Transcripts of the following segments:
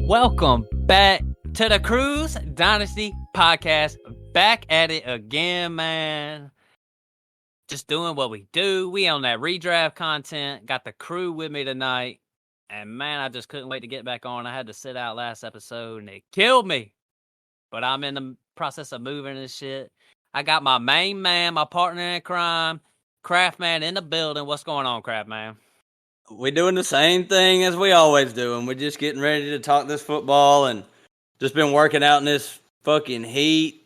Welcome back to the Cruise Dynasty Podcast. Back at it again, man. Just doing what we do. We on that redraft content. Got the crew with me tonight. And man, I just couldn't wait to get back on. I had to sit out last episode and it killed me. But I'm in the process of moving and shit. I got my main man, my partner in crime, Craft Man in the building. What's going on, Craft Man? We're doing the same thing as we always do, and we're just getting ready to talk this football and just been working out in this fucking heat.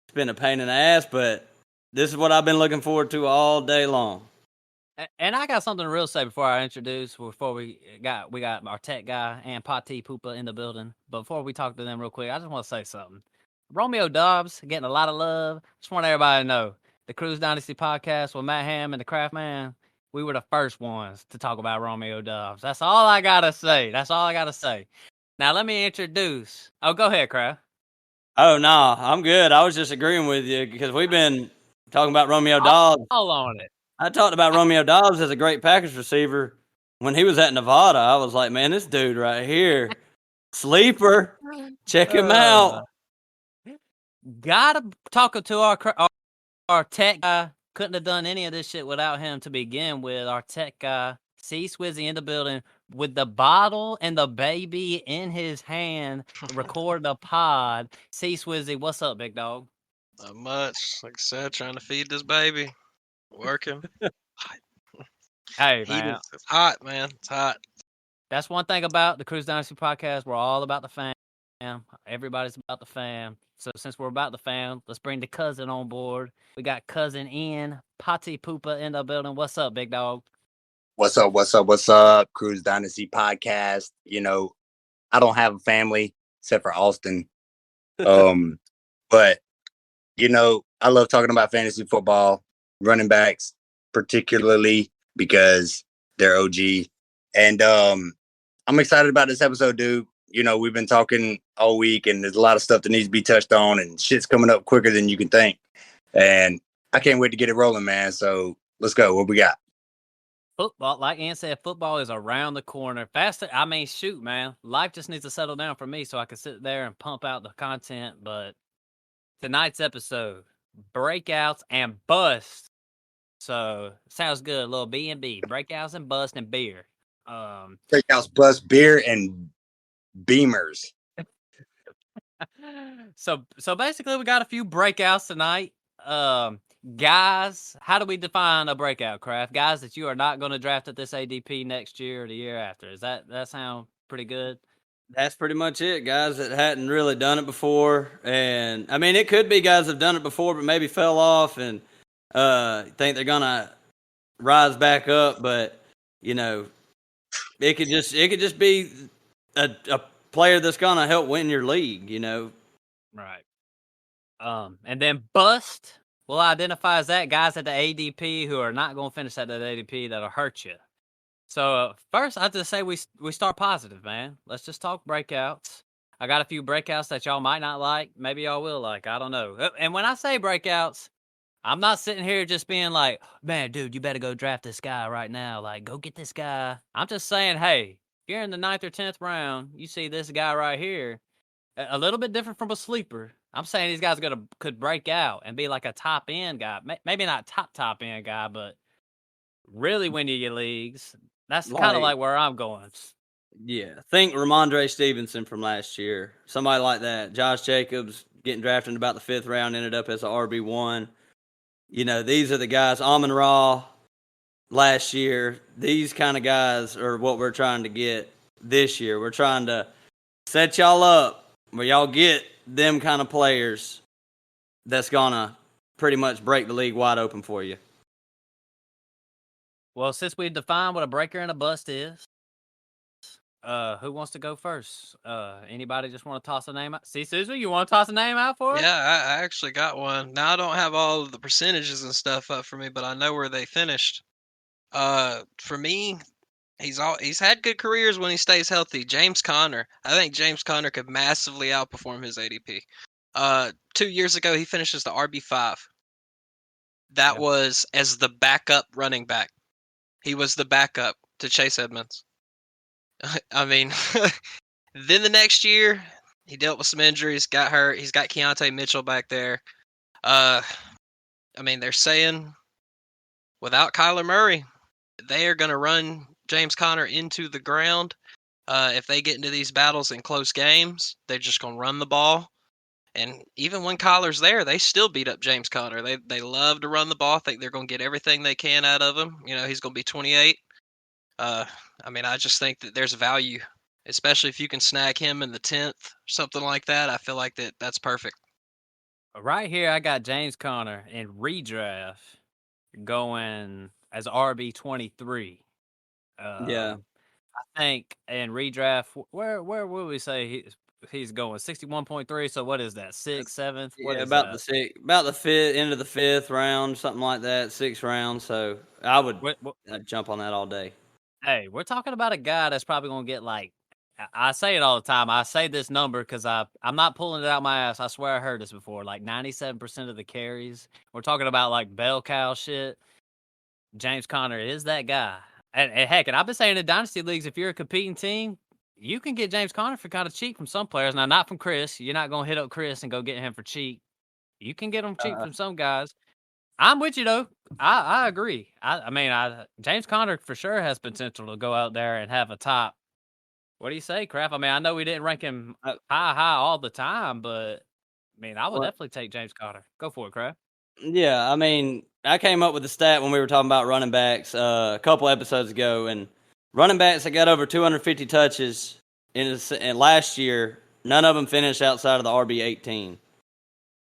It's been a pain in the ass, but this is what I've been looking forward to all day long. And I got something to real say before I introduce, before we got our tech guy and Pati Poopa in the building. But before we talk to them real quick, I just want to say something. Romeo Dobbs getting a lot of love. Just want everybody to know the Cruise Dynasty Podcast with Matt Hamm and the Craft Man. We were the first ones to talk about Romeo Dobbs. That's all I gotta say. Now let me introduce. Oh, go ahead, Craft. Oh no, I'm good. I was just agreeing with you because we've been talking about Romeo Dobbs. All on it. I talked about Romeo Dobbs as a great Packers receiver when he was at Nevada. I was like, man, this dude right here, sleeper. Check him out. Gotta talk to our tech guy. Couldn't have done any of this shit without him to begin with. Our tech guy, Swizzy in the building with the bottle and the baby in his hand, record the pod. Swizzy, what's up, big dog? Not much. Like I said, trying to feed this baby. Working. Hey, man. It's hot, man. It's hot. That's one thing about the Cruise Dynasty Podcast. We're all about the fam. Everybody's about the fam. So since we're about the fam, let's bring the cousin on board. We got cousin Ian, Pati Poopa in the building. What's up, big dog? What's up? Cruise Dynasty Podcast. You know, I don't have a family except for Austin. But, you know, I love talking about fantasy football, running backs, particularly because they're OG. And I'm excited about this episode, dude. You know, we've been talking all week, and there's a lot of stuff that needs to be touched on, and shit's coming up quicker than you can think. And I can't wait to get it rolling, man. So let's go. What we got? Football, like Ian said, football is around the corner. Faster, I mean, shoot, man. Life just needs to settle down for me so I can sit there and pump out the content. But tonight's episode, breakouts and bust. So sounds good. A little B&B, breakouts and bust and beer. Breakouts, bust, beer, and Beamers. So basically we got a few breakouts tonight. Guys, how do we define a breakout, Craft? Guys that you are not going to draft at this ADP next year or the year after. Is that sound pretty good? That's pretty much it. Guys that hadn't really done it before. And I mean, it could be guys that have done it before but maybe fell off and think they're going to rise back up, but you know, it could just be a player that's gonna help win your league, you know. Right. And then bust, we'll identify as that guys at the ADP who are not gonna finish at that ADP that'll hurt you. So first, I just say we start positive, man. Let's just talk breakouts. I got a few breakouts that y'all might not like, maybe y'all will like. I don't know. And when I say breakouts, I'm not sitting here just being like, man, dude, you better go draft this guy right now. Like, go get this guy. I'm just saying, hey, if you're in the 9th or 10th round, you see this guy right here, a little bit different from a sleeper. I'm saying these guys could break out and be like a top end guy. Maybe not top end guy, but really win you your leagues. That's kind of like where I'm going. Yeah, think Ramondre Stevenson from last year. Somebody like that. Josh Jacobs getting drafted in about the 5th round, ended up as an RB1. You know, these are the guys. Amon-Ra last year. These kind of guys are what we're trying to get this year. We're trying to set y'all up where y'all get them kind of players that's going to pretty much break the league wide open for you. Well, since we defined what a breaker and a bust is, who wants to go first? Anybody just want to toss a name out? See, Susan, you want to toss a name out for us? Yeah, I actually got one. Now I don't have all of the percentages and stuff up for me, but I know where they finished. For me, He's had good careers when he stays healthy. James Conner, I think James Conner could massively outperform his ADP. 2 years ago, he finishes the RB5. That was as the backup running back. He was the backup to Chase Edmonds. I mean, then the next year, he dealt with some injuries, got hurt. He's got Keontae Mitchell back there. I mean, they're saying without Kyler Murray, they are going to run James Conner into the ground. If they get into these battles in close games, they're just going to run the ball. And even when Kyler's there, they still beat up James Conner. They love to run the ball. I think they're going to get everything they can out of him. You know, he's going to be 28. I mean, I just think that there's value, especially if you can snag him in the 10th, something like that. I feel like that's perfect. Right here, I got James Conner in redraft going as RB23. Yeah. I think in redraft, where will we say he's going? 61.3. So what is that? 6th, 7th? What Yeah, is about that? about the fifth, end of the 5th round, something like that, 6th round. So I would I'd jump on that all day. Hey, we're talking about a guy that's probably going to get like, I say it all the time. I say this number because I'm not pulling it out my ass. I swear I heard this before. Like 97% of the carries. We're talking about like bell cow shit. James Conner is that guy. And heck, and I've been saying in Dynasty Leagues, if you're a competing team, you can get James Conner for kind of cheap from some players. Now, not from Chris. You're not going to hit up Chris and go get him for cheap. You can get him cheap from some guys. I'm with you, though. I agree. I mean, James Conner for sure has potential to go out there and have a top. What do you say, Kraft? I mean, I know we didn't rank him high all the time, but I mean, I would definitely take James Conner. Go for it, Kraft. Yeah, I mean, I came up with the stat when we were talking about running backs a couple episodes ago, and running backs that got over 250 touches in last year, none of them finished outside of the RB18.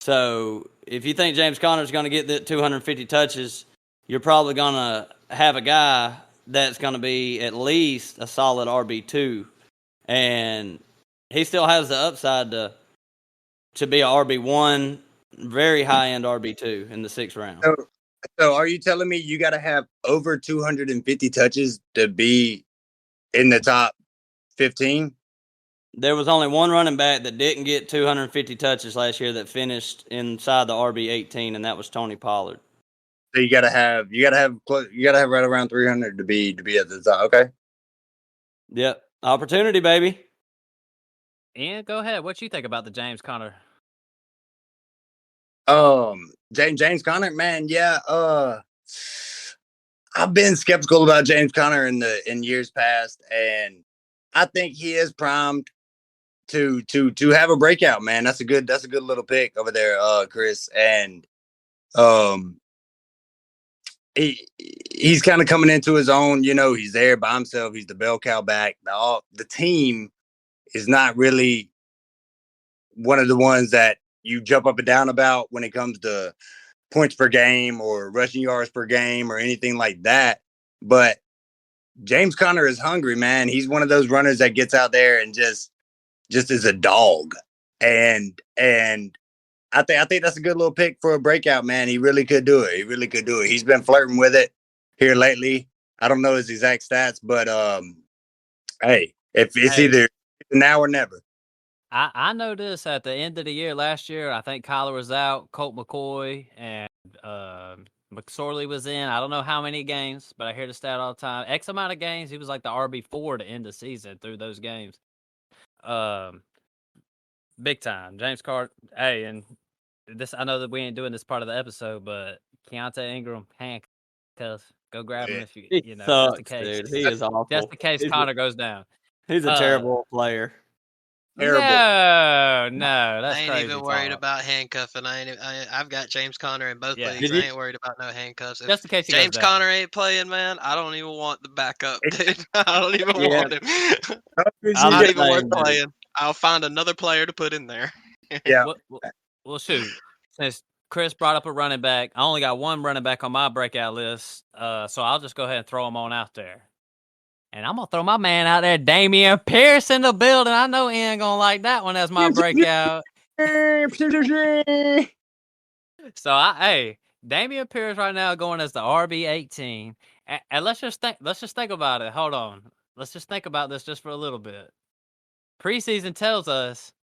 So if you think James Conner is going to get the 250 touches, you're probably going to have a guy that's going to be at least a solid RB2, and he still has the upside to be a RB1, very high end RB2 in the 6th round. So are you telling me you got to have over 250 touches to be in the top 15? There was only one running back that didn't get 250 touches last year that finished inside the RB18, and that was Tony Pollard. So you got to have right around 300 to be at the top. Okay. Yep, opportunity, baby. Ian, go ahead. What you think about the James Conner? James Conner, man, yeah. I've been skeptical about James Conner in years past, and I think he is primed to have a breakout, man. That's a good little pick over there, Chris. And he's kind of coming into his own. You know, he's there by himself. He's the bell cow back. The team is not really one of the ones that you jump up and down about when it comes to points per game or rushing yards per game or anything like that. But James Conner is hungry, man. He's one of those runners that gets out there and just is a dog. And I think that's a good little pick for a breakout, man. He really could do it. He's been flirting with it here lately. I don't know his exact stats, but hey, if it's either now or never. I know this at the end of the year last year. I think Kyler was out, Colt McCoy, and McSorley was in. I don't know how many games, but I hear the stat all the time. X amount of games. He was like the RB4 to end the season through those games. Big time. James Carter. Hey, and this, I know that we ain't doing this part of the episode, but Keontae Ingram, handcuffs. Go grab him if you know. Sucks, just in case. dude. He is awful. Just in case Connor goes down. He's a terrible player. Terrible. No, that's I ain't crazy even worried talk. about handcuffing. I've got James Conner in both leagues. I ain't worried about no handcuffs. If just in case James Conner ain't playing, man, I don't even want the backup, dude. I don't even want him. I'm not even worth playing. I'll find another player to put in there. Yeah. Well, shoot. Since Chris brought up a running back, I only got one running back on my breakout list, so I'll just go ahead and throw him on out there. And I'm going to throw my man out there, Damian Pierce, in the building. I know Ian going to like that one as my breakout. So, Damian Pierce right now going as the RB18. And let's just think about it. Hold on. Let's just think about this just for a little bit. Preseason tells us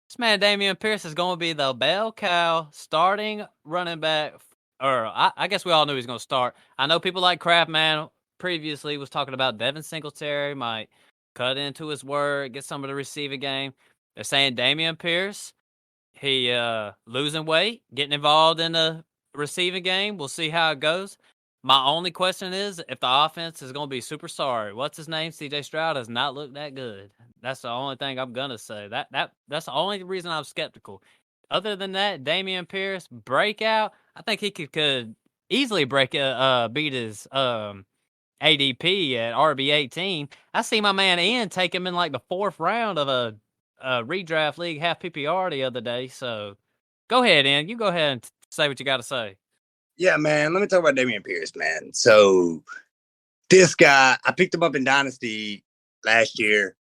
this man Damian Pierce is going to be the bell cow starting running back. Or I guess we all knew he was going to start. I know people like Crabman previously was talking about Devin Singletary might cut into his word, get some of the receiving game. They're saying Damian Pierce, he losing weight, getting involved in the receiving game. We'll see how it goes. My only question is if the offense is going to be super sorry. What's his name? CJ Stroud does not look that good. That's the only thing I'm going to say. That's the only reason I'm skeptical. Other than that, Damian Pierce, breakout, I think he could easily beat his ADP at RB18. I see my man Ian take him in like the 4th round of a redraft league half PPR the other day. So go ahead, Ian. You go ahead and say what you got to say. Yeah, man. Let me talk about Damian Pierce, man. So this guy, I picked him up in Dynasty last year,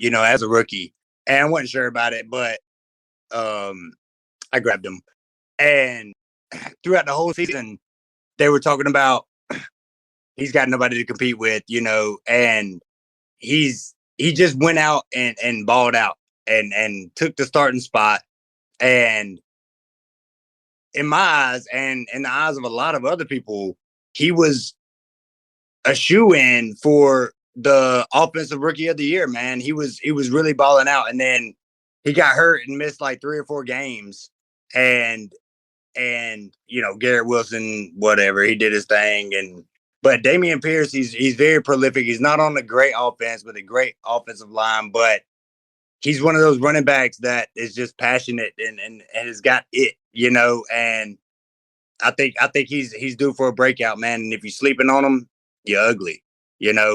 as a rookie. And I wasn't sure about it, but I grabbed him. And throughout the whole season, they were talking about he's got nobody to compete with, and he just went out and balled out and took the starting spot. And in my eyes and in the eyes of a lot of other people, he was a shoe-in for the offensive rookie of the year, man. He was really balling out, and then he got hurt and missed like 3 or 4 games. And Garrett Wilson, whatever, he did his thing. But Damian Pierce, he's very prolific. He's not on a great offense with a great offensive line, but he's one of those running backs that is just passionate and has got it, and I think he's due for a breakout, man. And if you're sleeping on him, you're ugly,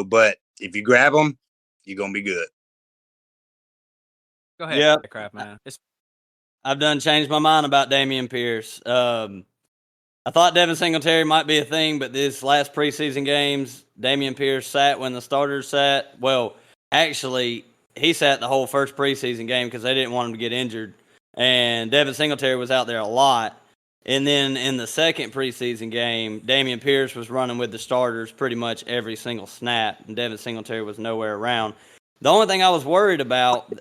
but if you grab him, you're gonna be good. Go ahead, Yeah. Crap, man. I've done changed my mind about Damian Pierce. I thought Devin Singletary might be a thing, but this last preseason games, Damian Pierce sat when the starters sat. Well, actually, he sat the whole first preseason game because they didn't want him to get injured. And Devin Singletary was out there a lot. And then in the second preseason game, Damian Pierce was running with the starters pretty much every single snap, and Devin Singletary was nowhere around. The only thing I was worried about...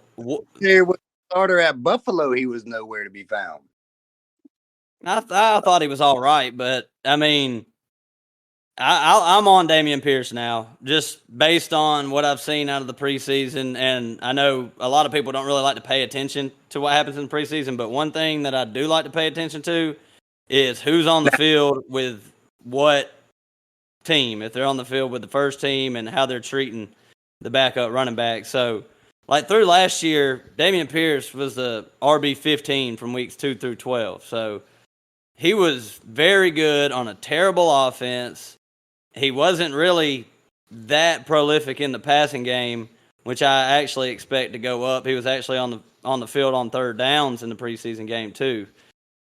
Here was the starter at Buffalo, he was nowhere to be found. I thought he was all right, but I mean, I'm on Damian Pierce now, just based on what I've seen out of the preseason. And I know a lot of people don't really like to pay attention to what happens in the preseason, but one thing that I do like to pay attention to is who's on the field with what team. If they're on the field with the first team and how they're treating the backup running back. So, like through last year, Damian Pierce was the RB15 from weeks 2 through 12. So he was very good on a terrible offense. He wasn't really that prolific in the passing game, which I actually expect to go up. He was actually on the field on third downs in the preseason game too.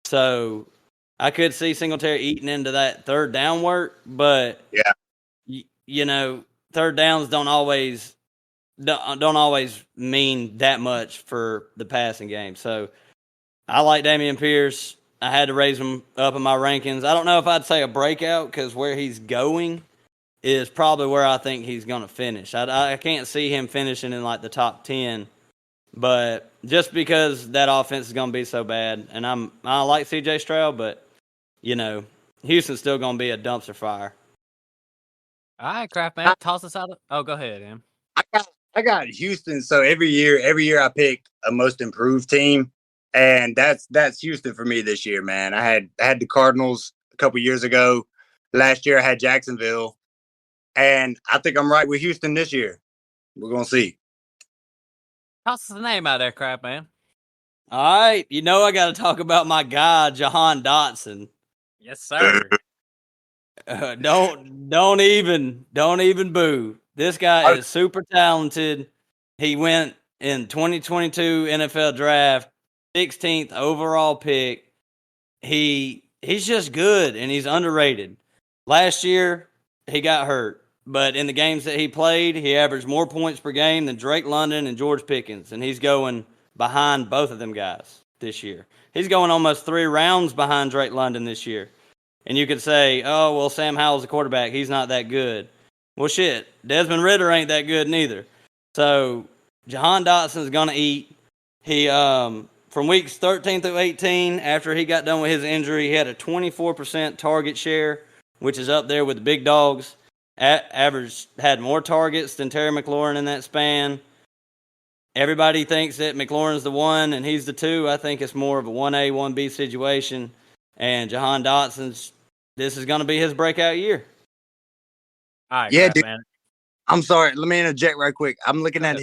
So I could see Singletary eating into that third down work, but third downs don't always mean that much for the passing game. So I like Damian Pierce. I had to raise him up in my rankings. I don't know if I'd say a breakout because where he's going is probably where I think he's going to finish. I can't see him finishing in like the top 10, but just because that offense is going to be so bad, and I like CJ Stroud, but Houston's still going to be a dumpster fire. All right, Crap, man. Toss us out. Go ahead, Em. I got Houston. So every year I pick a most improved team. And that's Houston for me this year, man. I had the Cardinals a couple years ago. Last year I had Jacksonville. And I think I'm right with Houston this year. We're going to see. Toss us the name out there, Crap, man. All right. I got to talk about my guy, Jahan Dotson. Yes, sir. Don't even boo. This guy is super talented. He went in 2022 NFL draft, 16th overall pick. He's just good and he's underrated. Last year he got hurt, but in the games that he played, he averaged more points per game than Drake London and George Pickens, and he's going behind both of them guys this year. He's going almost 3 rounds behind Drake London this year. And you could say, oh, well, Sam Howell's a quarterback. He's not that good. Well, shit, Desmond Ridder ain't that good neither. So Jahan Dotson's going to eat. He from weeks 13 through 18, after he got done with his injury, he had a 24% target share, which is up there with the big dogs. Average had more targets than Terry McLaurin in that span. Everybody thinks that McLaurin's the one and he's the two. I think it's more of a 1A, 1B situation. And Jahan Dotson's, this is going to be his breakout year. All right, Yeah, crap, dude. man. I'm sorry. Let me interject right quick. I'm looking at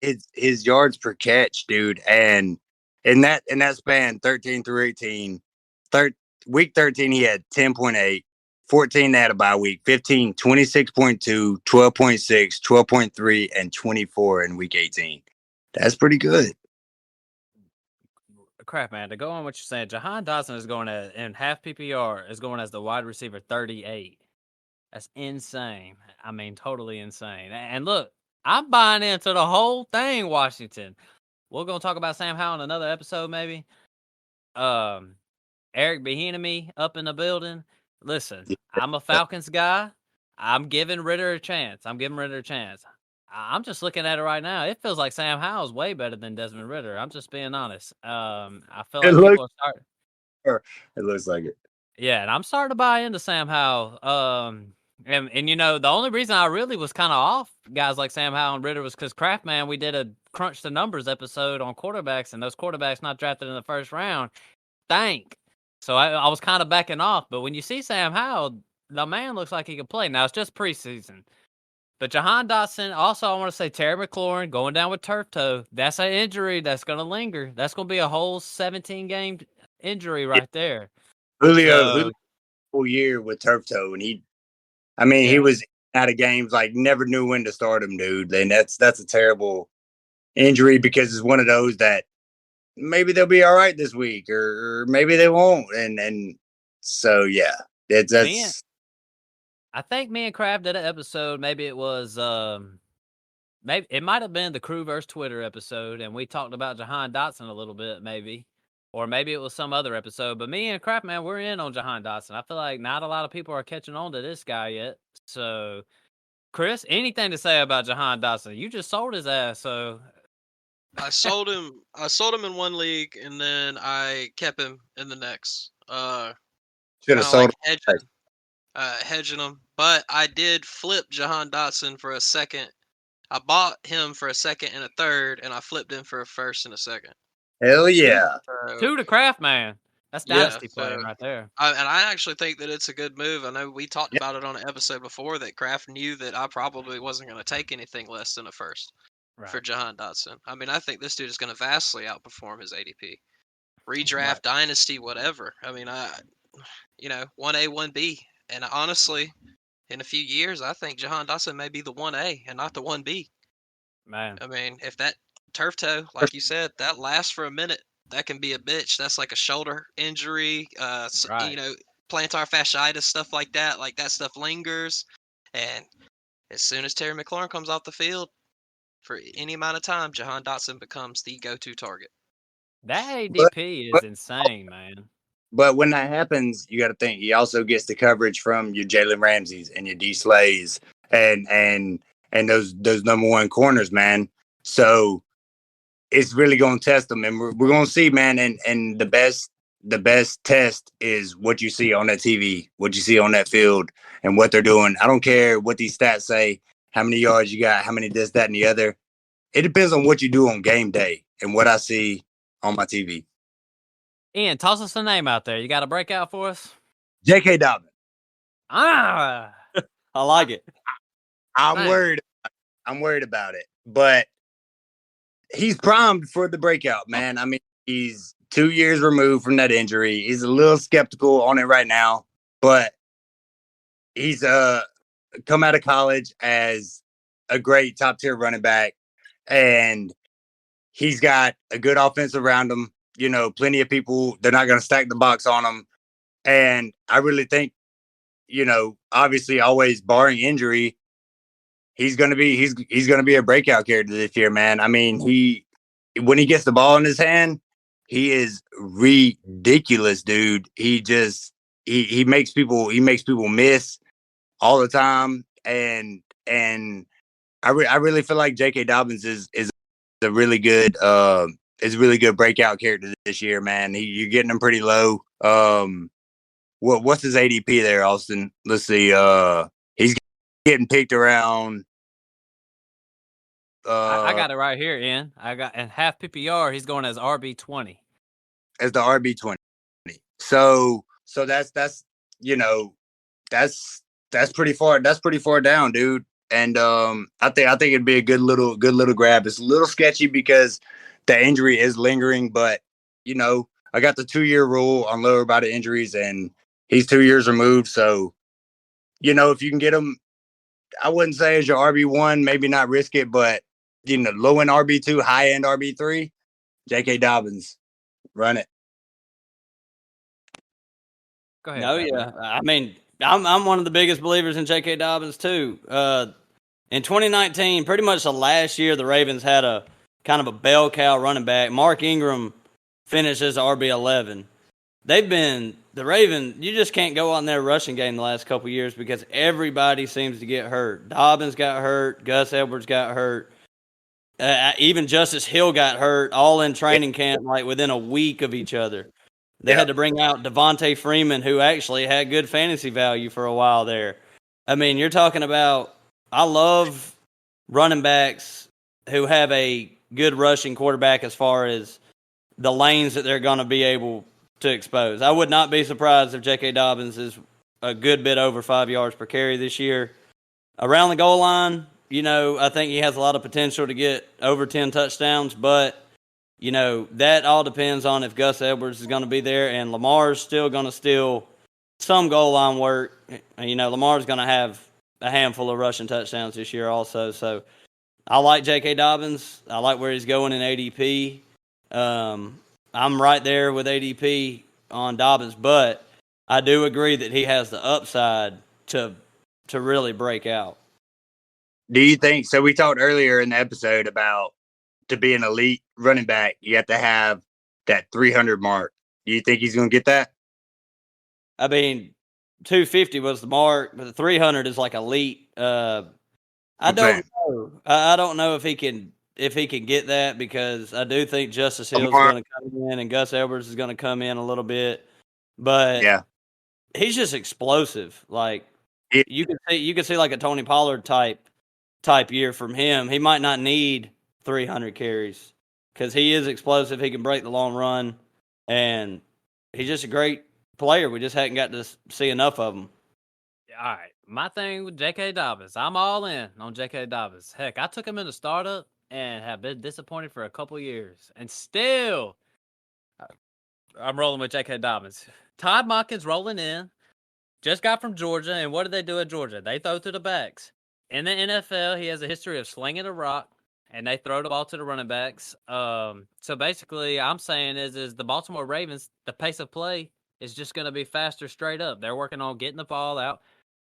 his yards per catch, dude, and in that span, 13 through 18, week 13 he had 10.8, 14 they had a bye week, 15, 26.2, 12.6, 12.3, and 24 in week 18. That's pretty good. Crap, man. To go on what you're saying, Jahan Dotson is going in half PPR is going as the wide receiver 38. That's insane. I mean, totally insane. And look, I'm buying into the whole thing, Washington. We're gonna talk about Sam Howell in another episode, maybe. Eric Bieniemy up in the building. Listen, I'm a Falcons guy. I'm giving Ritter a chance. I'm just looking at it right now. It feels like Sam Howell's way better than Desmond Ritter. I'm just being honest. I feel like people are starting. It looks like it. Yeah, and I'm starting to buy into Sam Howell. And you know, the only reason I really was kind of off guys like Sam Howell and Ritter was because Craftman, we did a crunch the numbers episode on quarterbacks, and those quarterbacks not drafted in the first round stank. So I was kind of backing off. But when you see Sam Howell, the man looks like he can play. Now it's just preseason. But Jahan Dotson, also I want to say Terry McLaurin going down with turf toe. That's an injury that's going to linger. That's going to be a whole 17-game injury right there. Julio full year with turf toe, and he was out of games, like never knew when to start him, dude. And that's a terrible injury because it's one of those that maybe they'll be all right this week or maybe they won't. And so yeah, that's. I think me and Kraft did an episode. Maybe it was maybe it might have been the Crew vs. Twitter episode, and we talked about Jahan Dotson a little bit, maybe. Or maybe it was some other episode. But me and Crap Man, we're in on Jahan Dotson. I feel like not a lot of people are catching on to this guy yet. So, Chris, anything to say about Jahan Dotson? You just sold his ass, so I sold him. I sold him in one league, and then I kept him in the next. Should have sold like hedging him. But I did flip Jahan Dotson for a second. I bought him for a second and a third, and I flipped him for a first and a second. Hell yeah. Two to Kraft Man. That's dynasty playing right there. And I actually think that it's a good move. I know we talked about it on an episode before that Kraft knew that I probably wasn't going to take anything less than a first for Jahan Dotson. I mean, I think this dude is going to vastly outperform his ADP. Redraft, dynasty, whatever. I mean, 1A, 1B. And honestly, in a few years, I think Jahan Dotson may be the 1A and not the 1B. Man. I mean, if that turf toe, like you said, that lasts for a minute, that can be a bitch. That's like a shoulder injury, plantar fasciitis, stuff like that. Like that stuff lingers. And as soon as Terry McLaurin comes off the field, for any amount of time, Jahan Dotson becomes the go-to target. That ADP is insane, man. But when that happens, you got to think he also gets the coverage from your Jalen Ramseys and your D Slays and those number one corners, man. So it's really going to test them, and we're going to see, man. And the best test is what you see on that TV, what you see on that field, and what they're doing. I don't care what these stats say, how many yards you got, how many this, that, and the other. It depends on what you do on game day and what I see on my TV. Ian, toss us a name out there. You got a breakout for us? J.K. Dobbins. I like it. I'm worried about it, but he's primed for the breakout, man. I mean, he's 2 years removed from that injury. He's a little skeptical on it right now, but he's come out of college as a great top tier running back, and he's got a good offense around him. You know, plenty of people, they're not going to stack the box on him. And I really think, obviously always barring injury, he's going to be a breakout character this year, man. I mean, when he gets the ball in his hand, he is ridiculous, dude. He he makes people miss all the time, and I really feel like J.K. Dobbins is a really good breakout character this year, man. You're getting him pretty low. What's his ADP there, Austin? Let's see. He's getting picked around. I got it right here, Ian. I got in half PPR. He's going as RB20. As the RB20. So that's you know that's pretty far. That's pretty far down, dude. And I think it'd be a good little grab. It's a little sketchy because the injury is lingering, but I got the 2-year rule on lower body injuries, and he's 2 years removed. So if you can get him, I wouldn't say as your RB1, maybe not risk it, but low end RB2, high end RB3, J.K. Dobbins, run it. Go ahead. No, yeah. I mean, I'm one of the biggest believers in J.K. Dobbins too. In 2019, pretty much the last year, the Ravens had a kind of a bell cow running back. Mark Ingram finished as RB11. The Ravens, you just can't go on their rushing game the last couple years because everybody seems to get hurt. Dobbins got hurt. Gus Edwards got hurt. Even Justice Hill got hurt, all in training camp, like within a week of each other. They had to bring out Devontae Freeman, who actually had good fantasy value for a while there. I mean, you're talking about, I love running backs who have a good rushing quarterback as far as the lanes that they're going to be able to expose. I would not be surprised if J.K. Dobbins is a good bit over 5 yards per carry this year. Around the goal line, I think he has a lot of potential to get over 10 touchdowns, but that all depends on if Gus Edwards is going to be there, and Lamar's still going to steal some goal line work. Lamar's going to have a handful of rushing touchdowns this year also. So I like J.K. Dobbins. I like where he's going in ADP. I'm right there with ADP on Dobbins, but I do agree that he has the upside to really break out. Do you think so? We talked earlier in the episode about to be an elite running back, you have to have that 300 mark. Do you think he's going to get that? I mean, 250 was the mark, but the 300 is like elite. I don't know. I don't know if he can get that because I do think Justice Hill is going to come in and Gus Edwards is going to come in a little bit, but he's just explosive. Like you can see like a Tony Pollard type year from him. He might not need 300 carries because he is explosive. He can break the long run, and he's just a great player. We just hadn't got to see enough of him. All right. My thing with J.K. Dobbins, I'm all in on J.K. Dobbins. Heck, I took him in the startup and have been disappointed for a couple years. And still, I'm rolling with J.K. Dobbins. Todd Monken's rolling in. Just got from Georgia, and what did they do at Georgia? They throw to the backs. In the NFL, he has a history of slinging a rock, and they throw the ball to the running backs. So basically, I'm saying is the Baltimore Ravens, the pace of play is just going to be faster straight up. They're working on getting the ball out,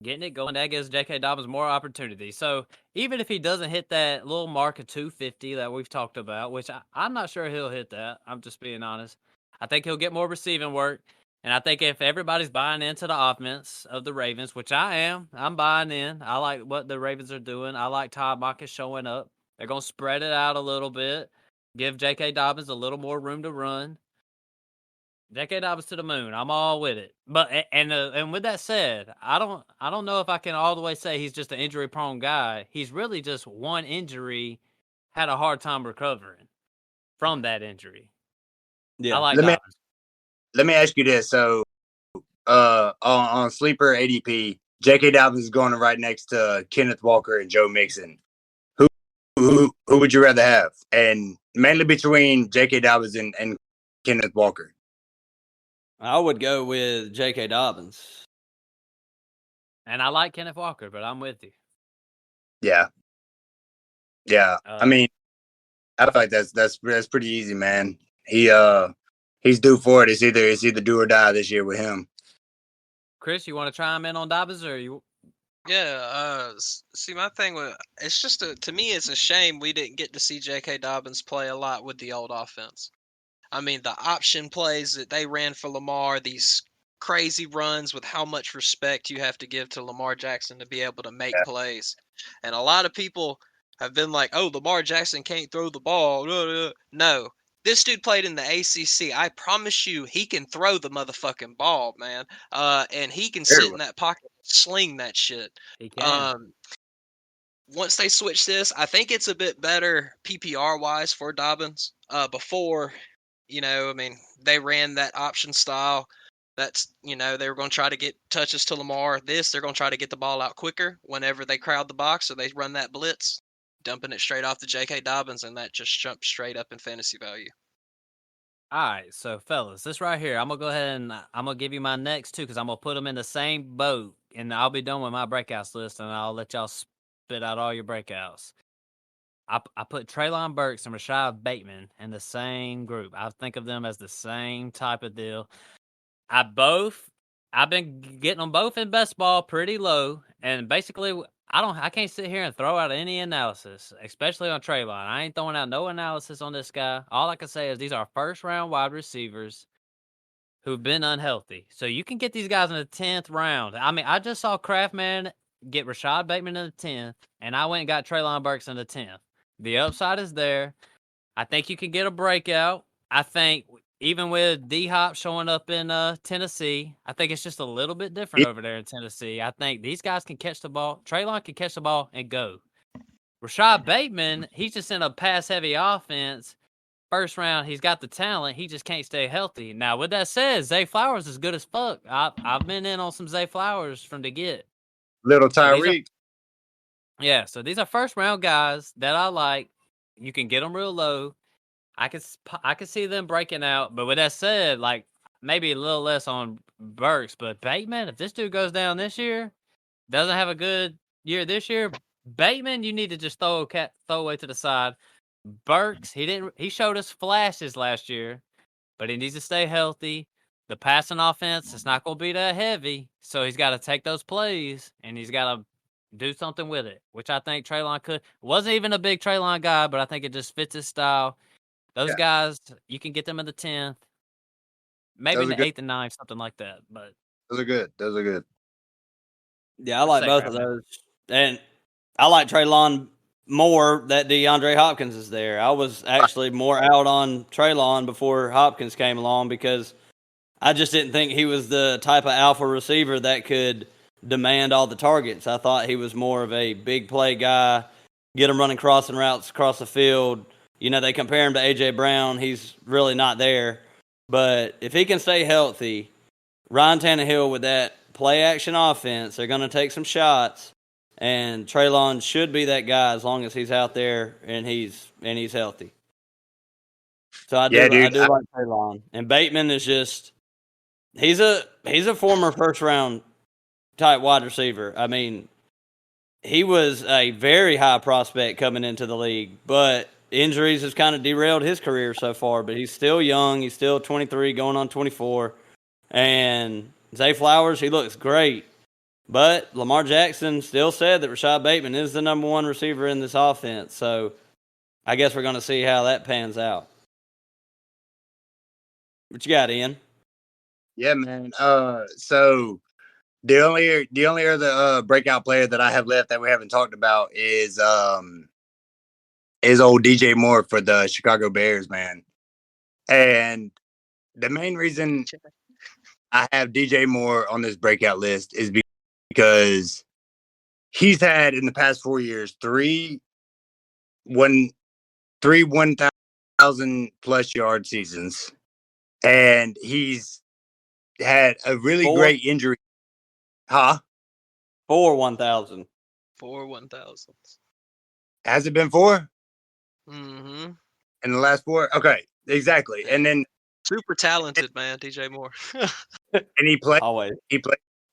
getting it going. That gives J.K. Dobbins more opportunity. So even if he doesn't hit that little mark of 250 that we've talked about, which I'm not sure he'll hit that, I'm just being honest. I think he'll get more receiving work. And I think if everybody's buying into the offense of the Ravens, which I am, I'm buying in. I like what the Ravens are doing. I like Todd Monken showing up. They're going to spread it out a little bit, give J.K. Dobbins a little more room to run. J.K. Dobbins to the moon. I'm all with it. But and with that said, I don't know if I can all the way say he's just an injury prone guy. He's really just one injury, had a hard time recovering from that injury. Yeah, I like Dobbins. Let me ask you this. So, on sleeper ADP, J.K. Dobbins is going right next to Kenneth Walker and Joe Mixon. Who would you rather have? And mainly between J.K. Dobbins and Kenneth Walker. I would go with J.K. Dobbins. And I like Kenneth Walker, but I'm with you. Yeah. I mean, I feel like that's pretty easy, man. He's due for it. It's either do or die this year with him. Chris, you want to chime in on Dobbins or you? Yeah. See, my thing with it's just to me, it's a shame we didn't get to see J.K. Dobbins play a lot with the old offense. I mean, the option plays that they ran for Lamar, these crazy runs with how much respect you have to give to Lamar Jackson to be able to make plays. And a lot of people have been like, "Oh, Lamar Jackson can't throw the ball." No. This dude played in the ACC. I promise you, he can throw the motherfucking ball, man. And he can sit in that pocket, sling that shit. He can. Once they switch this, I think it's a bit better PPR wise for Dobbins. Before, they ran that option style. That's, they were going to try to get touches to Lamar. They're going to try to get the ball out quicker whenever they crowd the box, so they run that blitz, dumping it straight off to J.K. Dobbins, and that just jumps straight up in fantasy value. All right, so fellas, this right here, I'm gonna go ahead and I'm gonna give you my next two because I'm gonna put them in the same boat, and I'll be done with my breakouts list, and I'll let y'all spit out all your breakouts. I put Treylon Burks and Rashad Bateman in the same group. I think of them as the same type of deal. I've been getting them both in best ball pretty low, and basically I can't sit here and throw out any analysis, especially on Treylon. I ain't throwing out no analysis on this guy. All I can say is these are first round wide receivers who've been unhealthy. So you can get these guys in the 10th round. I mean, I just saw Kraftman get Rashad Bateman in the 10th, and I went and got Treylon Burks in the 10th. The upside is there. I think you can get a breakout. I think even with D-Hop showing up in Tennessee, I think it's just a little bit different over there in Tennessee. I think these guys can catch the ball. Treylon can catch the ball and go. Rashad Bateman, he's just in a pass-heavy offense. First round, he's got the talent. He just can't stay healthy. Now, with that said, Zay Flowers is good as fuck. I've been in on some Zay Flowers from the get. Little Tyreek. So these are first-round guys that I like. You can get them real low. I can see them breaking out, but with that said, like maybe a little less on Burks, but Bateman, if this dude goes down this year, doesn't have a good year this year, Bateman, you need to just throw away to the side. Burks, he showed us flashes last year, but he needs to stay healthy. The passing offense, it's not going to be that heavy, so he's got to take those plays and he's got to do something with it, which I think Treylon could. Wasn't even a big Treylon guy, but I think it just fits his style. Those guys, you can get them in the 10th, maybe in the 8th and 9th, something like that. But those are good. Yeah, I like both of those. And I like Treylon more that DeAndre Hopkins is there. I was actually more out on Treylon before Hopkins came along because I just didn't think he was the type of alpha receiver that could demand all the targets. I thought he was more of a big play guy, get him running crossing routes across the field. They compare him to A.J. Brown. He's really not there. But if he can stay healthy, Ryan Tannehill with that play-action offense, they're going to take some shots. And Treylon should be that guy as long as he's out there and he's healthy. So I do like Treylon. And Bateman is just he's a former first-round type wide receiver. I mean, he was a very high prospect coming into the league, but injuries has kind of derailed his career so far, but he's still young. He's still 23, going on 24. And Zay Flowers, he looks great. But Lamar Jackson still said that Rashad Bateman is the number one receiver in this offense. So I guess we're going to see how that pans out. What you got, Ian? Yeah, man. So the only other breakout player that I have left that we haven't talked about is old DJ Moore for the Chicago Bears, man. And the main reason I have DJ Moore on this breakout list is because he's had in the past 4 years three 1,000 plus yard seasons, and he's had a really great injury. Huh? 4 1,000. 4 1,000s. Has it been 4? Mm-hmm. In the last 4? Okay, exactly. And then super talented, man, DJ Moore. And he played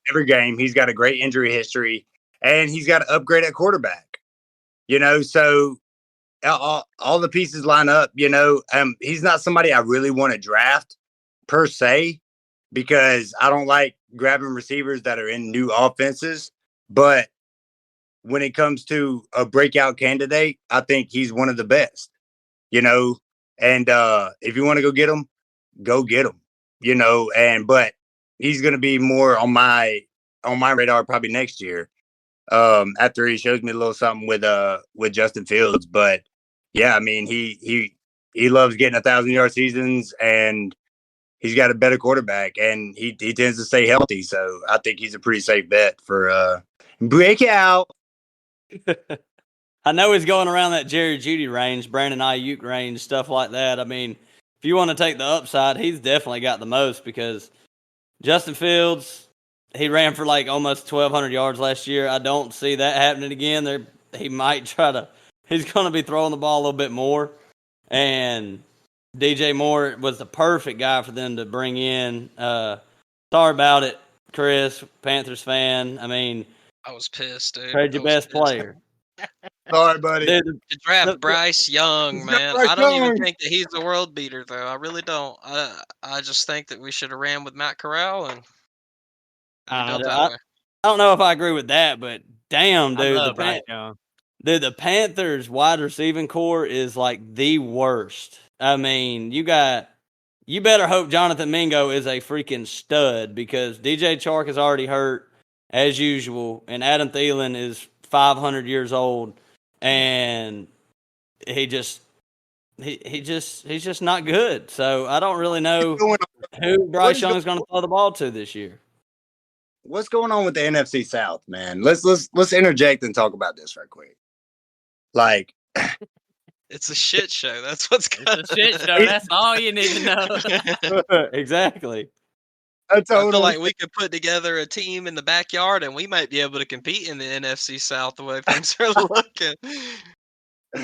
every game. He's got a great injury history, and he's got to upgrade at quarterback. So all the pieces line up. He's not somebody I really want to draft per se, because I don't like grabbing receivers that are in new offenses. But when it comes to a breakout candidate, I think he's one of the best. And if you want to go get him, go get him. But he's going to be more on my radar probably next year. After he shows me a little something with Justin Fields, but yeah, I mean he loves getting 1,000-yard seasons, and he's got a better quarterback, and he tends to stay healthy. So I think he's a pretty safe bet for breakout. I know he's going around that Jerry Jeudy range, Brandon Ayuk range, stuff like that. I mean, if you want to take the upside, he's definitely got the most because Justin Fields, he ran for like almost 1,200 yards last year. I don't see that happening again. He might he's going to be throwing the ball a little bit more. And DJ Moore was the perfect guy for them to bring in. Sorry about it, Chris, Panthers fan. I mean, I was pissed, dude. trade your best player. Sorry, buddy. Dude, To draft Bryce Young, man. Bryce I don't Young. even think that he's a world beater, though. I really don't. I just think that we should have ran with Matt Corral and built that way. I don't know if I agree with that, but damn, dude, I love Bryce Young. Dude, the Panthers wide receiving core is like the worst. I mean, you better hope Jonathan Mingo is a freaking stud because DJ Chark is already hurt as usual, and Adam Thielen is 500 years old, and he's just not good. So I don't really know who Bryce Young is going to throw the ball to this year. What's going on with the NFC South, man? Let's interject and talk about this right quick. Like, it's a shit show. That's what's going on. It's a shit show. That's all you need to know. Exactly. I feel like we could put together a team in the backyard and we might be able to compete in the NFC South the way things are looking.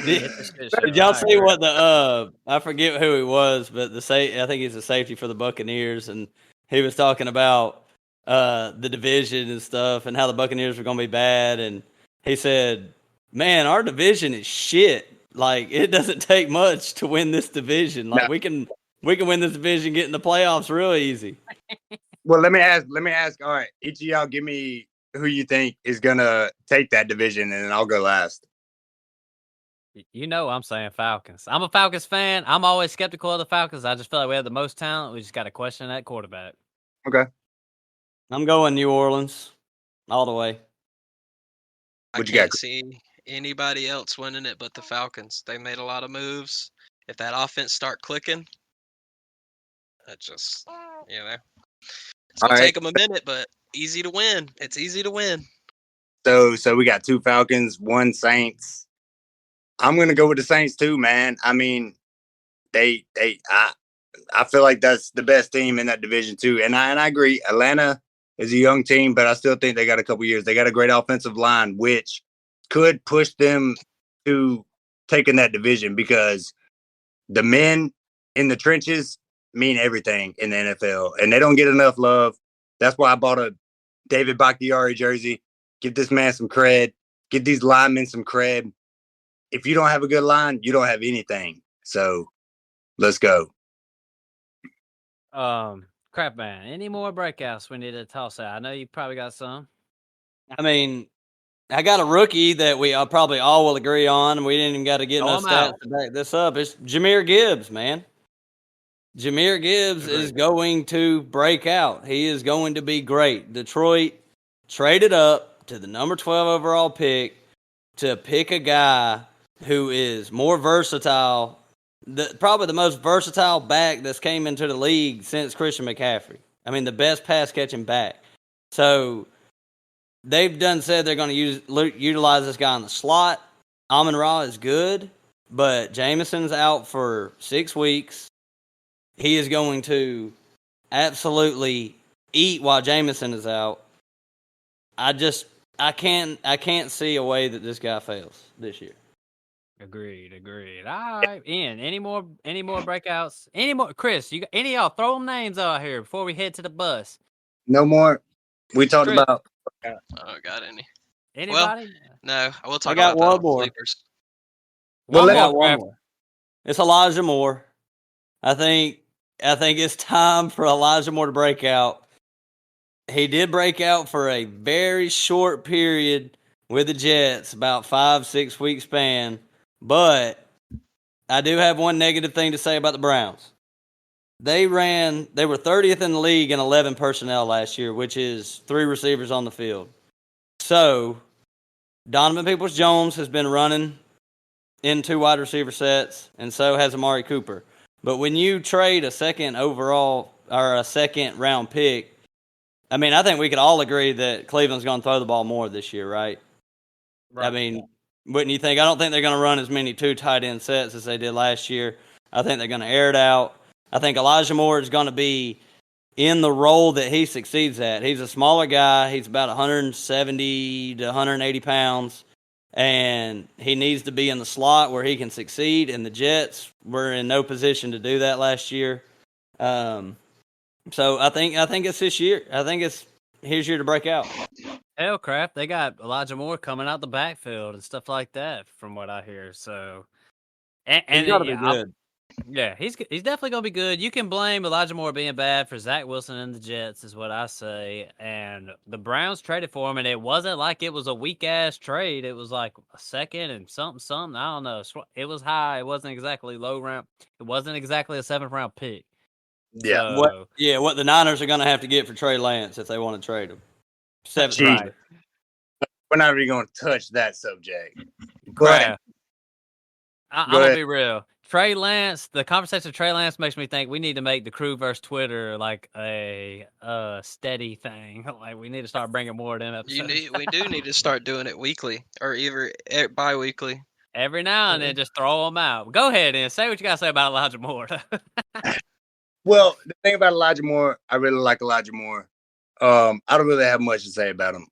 Did y'all see what I forget who he was, but I think he's a safety for the Buccaneers, and he was talking about the division and stuff and how the Buccaneers were going to be bad, and he said, man, our division is shit. Like, it doesn't take much to win this division. Like, we can win this division, get in the playoffs real easy. Well, let me ask. All right, each of y'all give me who you think is gonna take that division, and then I'll go last. You know I'm saying Falcons. I'm a Falcons fan. I'm always skeptical of the Falcons. I just feel like we have the most talent. We just got to question that quarterback. Okay. I'm going New Orleans all the way. I can't see anybody else winning it but the Falcons. They made a lot of moves. If that offense start clicking, that just, it's going to take them a minute, but easy to win. It's easy to win. So we got 2 Falcons, 1 Saints. I'm going to go with the Saints too, man. I mean, I feel like that's the best team in that division too. And I agree. Atlanta is a young team, but I still think they got a couple years. They got a great offensive line, which could push them to taking that division because the men in the trenches mean everything in the NFL, and they don't get enough love. That's why I bought a David Bakhtiari jersey. Give this man some cred. Give these linemen some cred. If you don't have a good line, you don't have anything. So let's go. Crap, man. Any more breakouts we need to toss out? I know you probably got some. I mean, I got a rookie that we probably all will agree on. We didn't even got to get no stats to back this up. It's Jahmyr Gibbs, man. Jahmyr Gibbs is going to break out. He is going to be great. Detroit traded up to the number 12 overall pick to pick a guy who is more versatile, probably the most versatile back that's came into the league since Christian McCaffrey. I mean, the best pass-catching back. So they've said they're going to utilize this guy in the slot. Amon-Ra is good, but Jameson's out for 6 weeks. He is going to absolutely eat while Jameson is out. I can't see a way that this guy fails this year. Agreed. All right, Ian. Any more breakouts? Any more, Chris? You got any of y'all? Throw them names out here before we head to the bus. No more. We talked Chris. about. Oh, got any? Anybody? Well, no. I will talk I got about one more. sleepers. One more. It's Elijah Moore. I think it's time for Elijah Moore to break out. He did break out for a very short period with the Jets, about 5-6 week span. But I do have one negative thing to say about the Browns. They were 30th in the league in 11 personnel last year, which is 3 receivers on the field. So Donovan Peoples-Jones has been running in 2 wide receiver sets, and so has Amari Cooper. But when you trade a second overall or a second round pick, I mean, I think we could all agree that Cleveland's going to throw the ball more this year, right? I mean, wouldn't you think? I don't think they're going to run as many 2 tight end sets as they did last year. I think they're going to air it out. I think Elijah Moore is going to be in the role that he succeeds at. He's a smaller guy. He's about 170 to 180 pounds. And he needs to be in the slot where he can succeed. And the Jets were in no position to do that last year. So I think it's this year. I think it's his year to break out. Hell, crap! They got Elijah Moore coming out the backfield and stuff like that, from what I hear. So, and He's got to be good. Yeah, he's definitely gonna be good. You can blame Elijah Moore being bad for Zach Wilson and the Jets, is what I say. And the Browns traded for him, and it wasn't like it was a weak ass trade. It was like a second and something. I don't know. It was high. It wasn't exactly low round. It wasn't exactly a 7th round pick. Yeah. So, What the Niners are going to have to get for Trey Lance if they want to trade him. 7th Jeez. rounder. We're not really going to touch that subject. crap. Go I'm gonna ahead. be real. Trey Lance, the conversation of Trey Lance makes me think we need to make the Crew versus Twitter like a steady thing. Like we need to start bringing more of them episodes. We do need to start doing it weekly or either bi-weekly. Every now and then, just throw them out. Go ahead and say what you got to say about Elijah Moore. Well, the thing about Elijah Moore, I really like Elijah Moore. I don't really have much to say about him.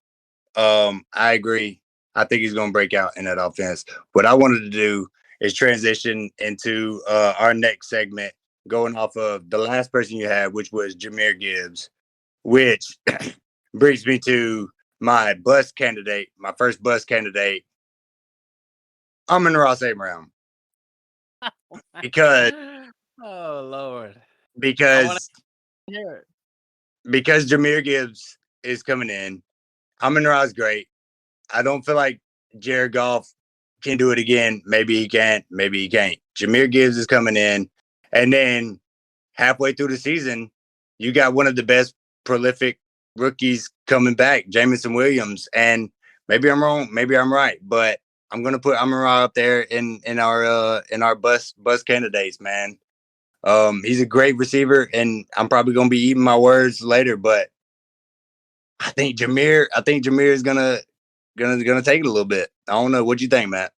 I agree. I think he's going to break out in that offense. What I wanted to do is transition into our next segment, going off of the last person you had, which was Jahmyr Gibbs, which brings me to my bust candidate, my first bust candidate, Amon-Ra St. Brown. Because oh Lord, because hear it. because Jahmyr Gibbs is coming in. Amon-Ra is great. I don't feel like Jared Goff can do it again. Maybe he can't. Maybe he can't. Jahmyr Gibbs is coming in. And then halfway through the season, you got one of the best prolific rookies coming back, Jamison Williams. And maybe I'm wrong. Maybe I'm right. But I'm going to put Amon-Ra up there in our bus candidates, man. He's a great receiver, and I'm probably going to be eating my words later, but I think Jahmyr is gonna take it a little bit. I don't know. What you think, Matt?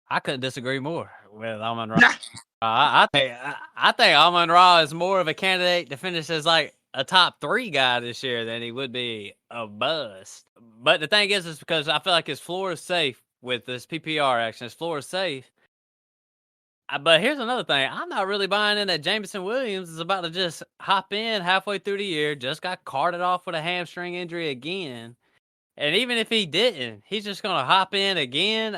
I couldn't disagree more with Amon-Ra. I think Amon-Ra is more of a candidate to finish as like a top 3 guy this year than he would be a bust. But the thing is because I feel like his floor is safe with this PPR action. His floor is safe. But here's another thing. I'm not really buying in that Jamison Williams is about to just hop in halfway through the year, just got carted off with a hamstring injury again. And even if he didn't, he's just going to hop in again.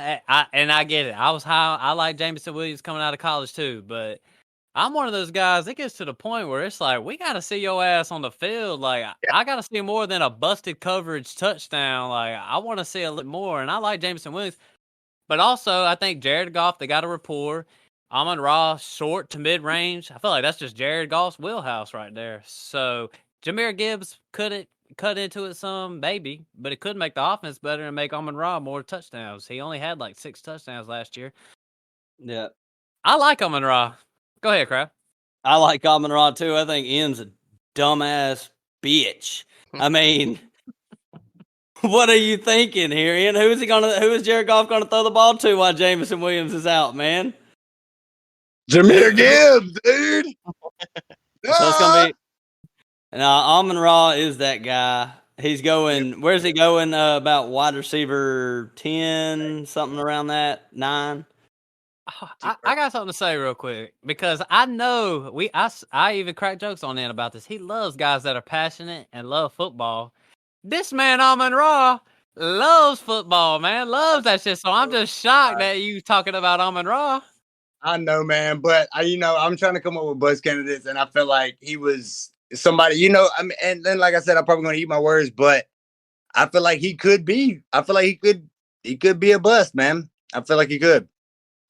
And I get it. I like Jamison Williams coming out of college too. But I'm one of those guys, it gets to the point where it's like, we got to see your ass on the field. Like, I got to see more than a busted coverage touchdown. Like, I want to see a little more. And I like Jamison Williams. But also, I think Jared Goff, they got a rapport. Amon-Ra, short to mid-range. I feel like that's just Jared Goff's wheelhouse right there. So Jahmyr Gibbs could cut into it some, maybe, but it could make the offense better and make Amon-Ra more touchdowns. He only had like 6 touchdowns last year. Yeah. I like Amon-Ra. Go ahead, Crab. I like Amon-Ra too. I think Ian's a dumbass bitch. I mean, what are you thinking here, Ian? Who is Jared Goff gonna throw the ball to while Jamison Williams is out, man? Jahmyr Gibbs, dude. So it's gonna be. Now Amon-Ra is that guy. He's going. Where's he going? About wide receiver 10, something around that 9. I got something to say real quick because I know I even crack jokes on Ian about this. He loves guys that are passionate and love football. This man Amon-Ra loves football, man. Loves that shit. So I'm just shocked that you talking about Amon-Ra. I know, man, but I'm trying to come up with buzz candidates, and I feel like he was somebody, I mean, and then like I said, I'm probably gonna eat my words, but I feel like he could be. I feel like he could be a bust, man. I feel like he could.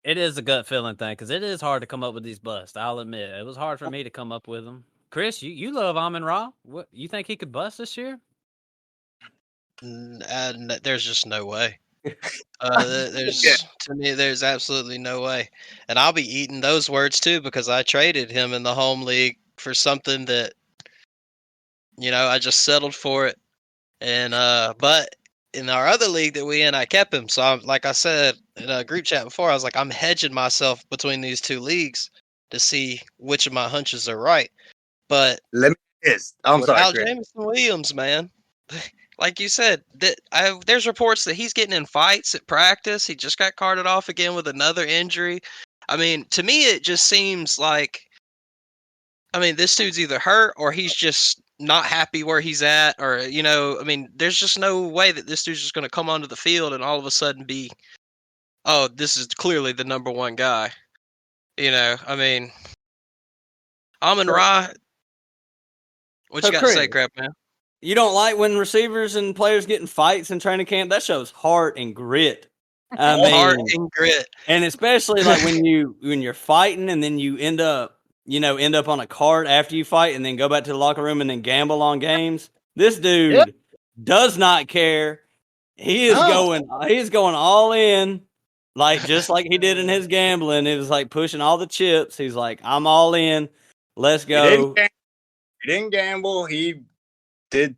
It is a gut feeling thing because it is hard to come up with these busts. I'll admit it was hard for me to come up with them. Chris, you love Amon Ra. What you think he could bust this year? There's just no way. Yeah. To me, there's absolutely no way, and I'll be eating those words too because I traded him in the home league for something that I just settled for it, and but in our other league that we in, I kept him. So like I said in a group chat before, I was like, I'm hedging myself between these two leagues to see which of my hunches are right. But Let me this. I'm sorry, without Chris. Jameson Williams, man, like you said, there's reports that he's getting in fights at practice. He just got carted off again with another injury. I mean, to me, it just seems like, this dude's either hurt or he's just not happy where he's at, or there's just no way that this dude's just going to come onto the field and all of a sudden be, oh, this is clearly the number one guy. Amon Ra, what So, you got to say, Chris, Crap Man? you don't like when receivers and players get in fights in training camp? That shows heart and grit. I Heart mean, and grit. and especially like when you're fighting and then you end up on a cart after you fight and then go back to the locker room and then gamble on games. This dude does not care. He is going all in, like just like he did in his gambling. It was like pushing all the chips. He's like, I'm all in. Let's go. He didn't gamble. He did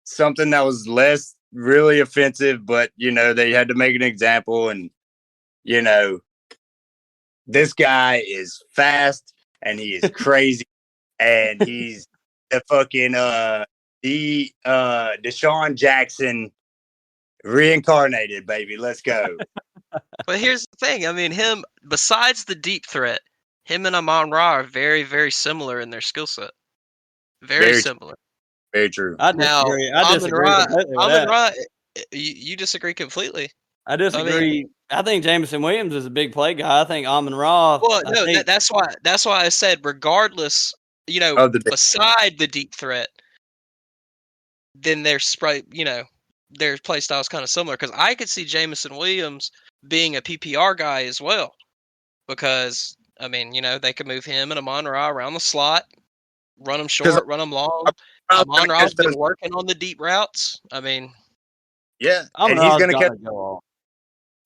something that was less really offensive, but they had to make an example, and this guy is fast and he is crazy and he's the fucking Deshaun Jackson reincarnated, baby. Let's go. But here's the thing. Him, besides the deep threat, him and Amon Ra are very, very similar in their skill set. Very similar. Very true. I disagree. I disagree completely with Amon that. Ra, you disagree completely. I disagree. I think Jameson Williams is a big play guy. I think Amon Ra. Well, no, that's why I said regardless, beside the deep threat, then their their play style is kind of similar, because I could see Jameson Williams being a PPR guy as well, because they could move him and Amon Ra around the slot, run them short, run them long. Amon Ra's been working on the deep routes. Yeah, and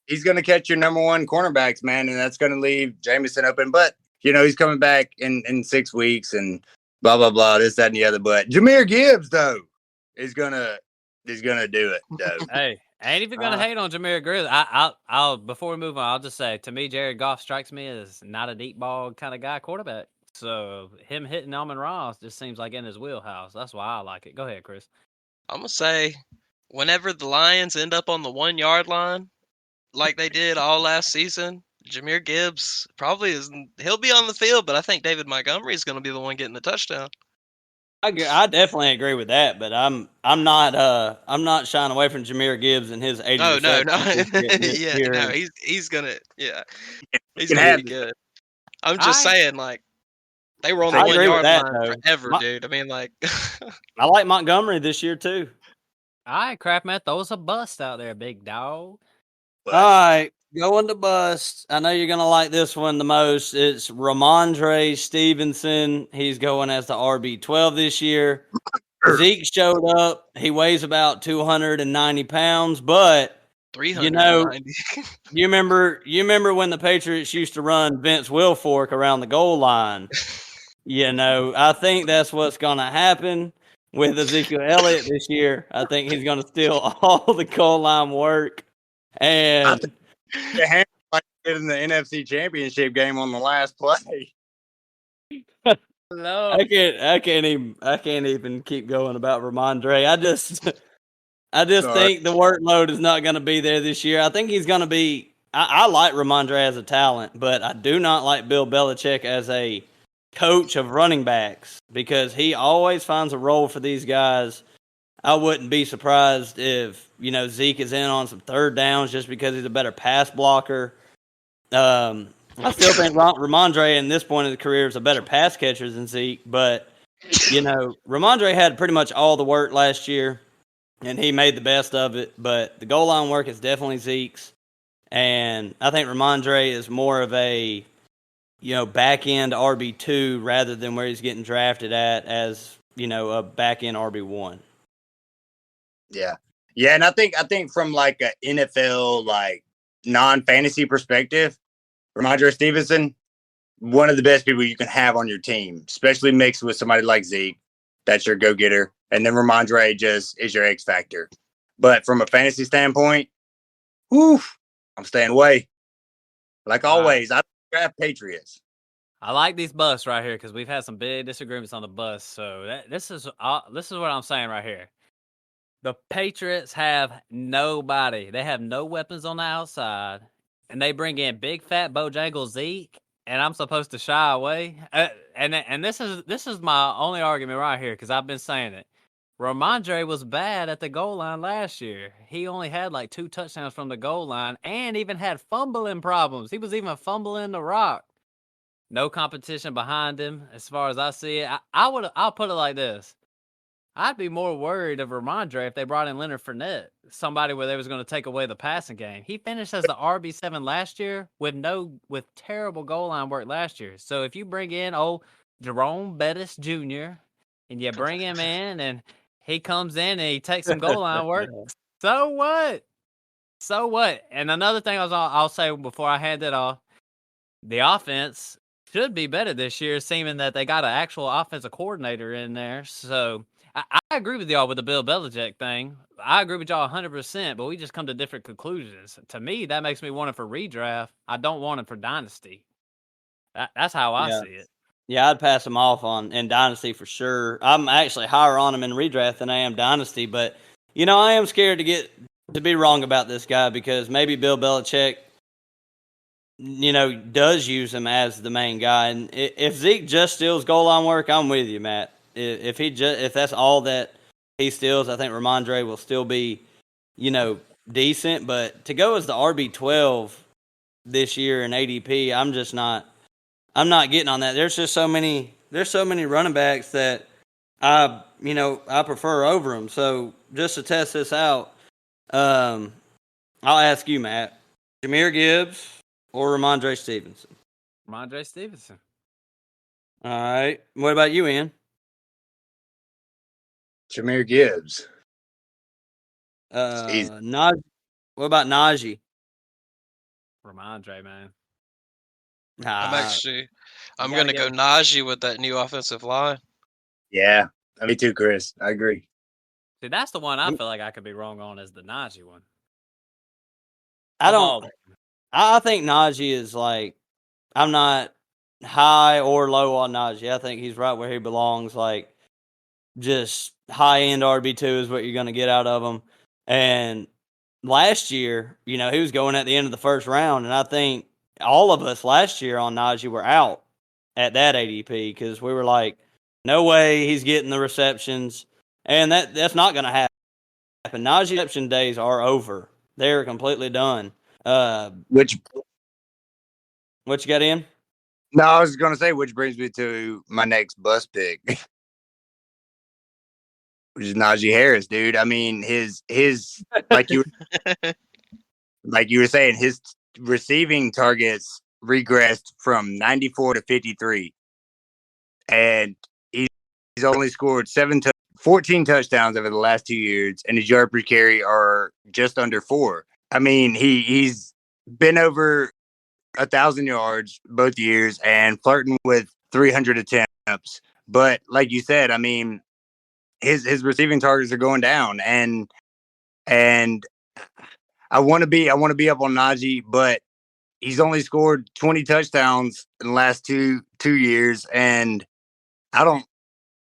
he's gonna catch your number one cornerbacks, man, and that's gonna leave Jameson open. But he's coming back in 6 weeks and blah blah blah, this, that, and the other. But Jahmyr Gibbs though is gonna do it though. Hey, I ain't even gonna hate on Jahmyr Gibbs. I'll before we move on, I'll just say, to me, Jared Goff strikes me as not a deep ball kind of guy quarterback. So him hitting Amon Ra just seems like in his wheelhouse. That's why I like it. Go ahead, Chris. I'm gonna say, whenever the Lions end up on the 1 yard line, like they did all last season, Jahmyr Gibbs he'll be on the field, but I think David Montgomery is going to be the one getting the touchdown. I definitely agree with that, but I'm not shying away from Jahmyr Gibbs and his 80. No. He's gonna be good. I'm just saying, like, they were on the 1 yard line forever, dude. I like Montgomery this year too. All right, Crap Man, throw us a bust out there, big dog. All right, going to bust. I know you're going to like this one the most. It's Ramondre Stevenson. He's going as the RB12 this year. Zeke showed up. He weighs about 290 pounds, but 390. You remember when the Patriots used to run Vince Wilfork around the goal line? I think that's what's going to happen with Ezekiel Elliott this year. I think he's going to steal all the goal line work. And the Hamm did in the NFC Championship game on the last play. No, I can't even keep going about Ramondre. I just think the workload is not going to be there this year. I think he's going to be. I like Ramondre as a talent, but I do not like Bill Belichick as a coach of running backs, because he always finds a role for these guys. I wouldn't be surprised if, Zeke is in on some third downs just because he's a better pass blocker. I still think Ramondre in this point of his career is a better pass catcher than Zeke, but, Ramondre had pretty much all the work last year, and he made the best of it, but the goal line work is definitely Zeke's. And I think Ramondre is more of a, back end RB2 rather than where he's getting drafted at as, a back end RB1. Yeah. Yeah, and I think from like a NFL like non-fantasy perspective, Ramondre Stevenson, one of the best people you can have on your team, especially mixed with somebody like Zeke, that's your go-getter, and then Ramondre just is your X factor. But from a fantasy standpoint, whew, I'm staying away. Like always, I draft Patriots. I like these busts right here because we've had some big disagreements on the bust. So this is what I'm saying right here. The Patriots have nobody. They have no weapons on the outside, and they bring in big fat Bojangles Zeke, and I'm supposed to shy away. And this is my only argument right here because I've been saying it. Ramondre was bad at the goal line last year. He only had like 2 touchdowns from the goal line, and even had fumbling problems. He was even fumbling the rock. No competition behind him, as far as I see it. I'll put it like this. I'd be more worried of Ramondre if they brought in Leonard Fournette, somebody where they was going to take away the passing game. He finished as the RB7 last year with terrible goal line work last year. So if you bring in Jerome Bettis Jr. and you bring him in and he comes in and he takes some goal line work, so what? So what? And another thing I'll say before I hand it off, the offense should be better this year, seeming that they got an actual offensive coordinator in there. So I agree with y'all with the Bill Belichick thing. I agree with y'all 100%, but we just come to different conclusions. To me, that makes me want it for redraft. I don't want it for dynasty. That's how I see it. Yeah, I'd pass him off in Dynasty for sure. I'm actually higher on him in redraft than I am Dynasty, but, I am scared to be wrong about this guy because maybe Bill Belichick, does use him as the main guy. And if Zeke just steals goal line work, I'm with you, Matt. If that's all that he steals, I think Ramondre will still be, decent. But to go as the RB12 this year in ADP, I'm not getting on that. There's so many running backs that I prefer over them. So just to test this out, I'll ask you, Matt, Jahmyr Gibbs or Ramondre Stevenson? Ramondre Stevenson. All right. What about you, Ian? Jahmyr Gibbs. Najee. What about Najee? Ramondre, man. I'm going to go Najee with that new offensive line. Yeah, me too, Chris. I agree. See, that's the one I feel like I could be wrong on is the Najee one. I think Najee is like, I'm not high or low on Najee. I think he's right where he belongs. Like, just high end RB2 is what you're going to get out of him. And last year, he was going at the end of the first round, and I think all of us last year on Najee were out at that ADP because we were like, no way he's getting the receptions, and that's not going to happen. Najee reception days are over; they're completely done. What you got in? No, I was going to say, which brings me to my next bust pick, which is Najee Harris, dude. I mean, his like you were saying, his receiving targets regressed from 94 to 53, and he's only scored 14 touchdowns over the last 2 years, and his yard per carry are just under 4. I mean, he's been over 1,000 yards both years and flirting with 300 attempts. But like you said, I mean, his receiving targets are going down, and I want to be up on Najee, but he's only scored 20 touchdowns in the last two years, and I don't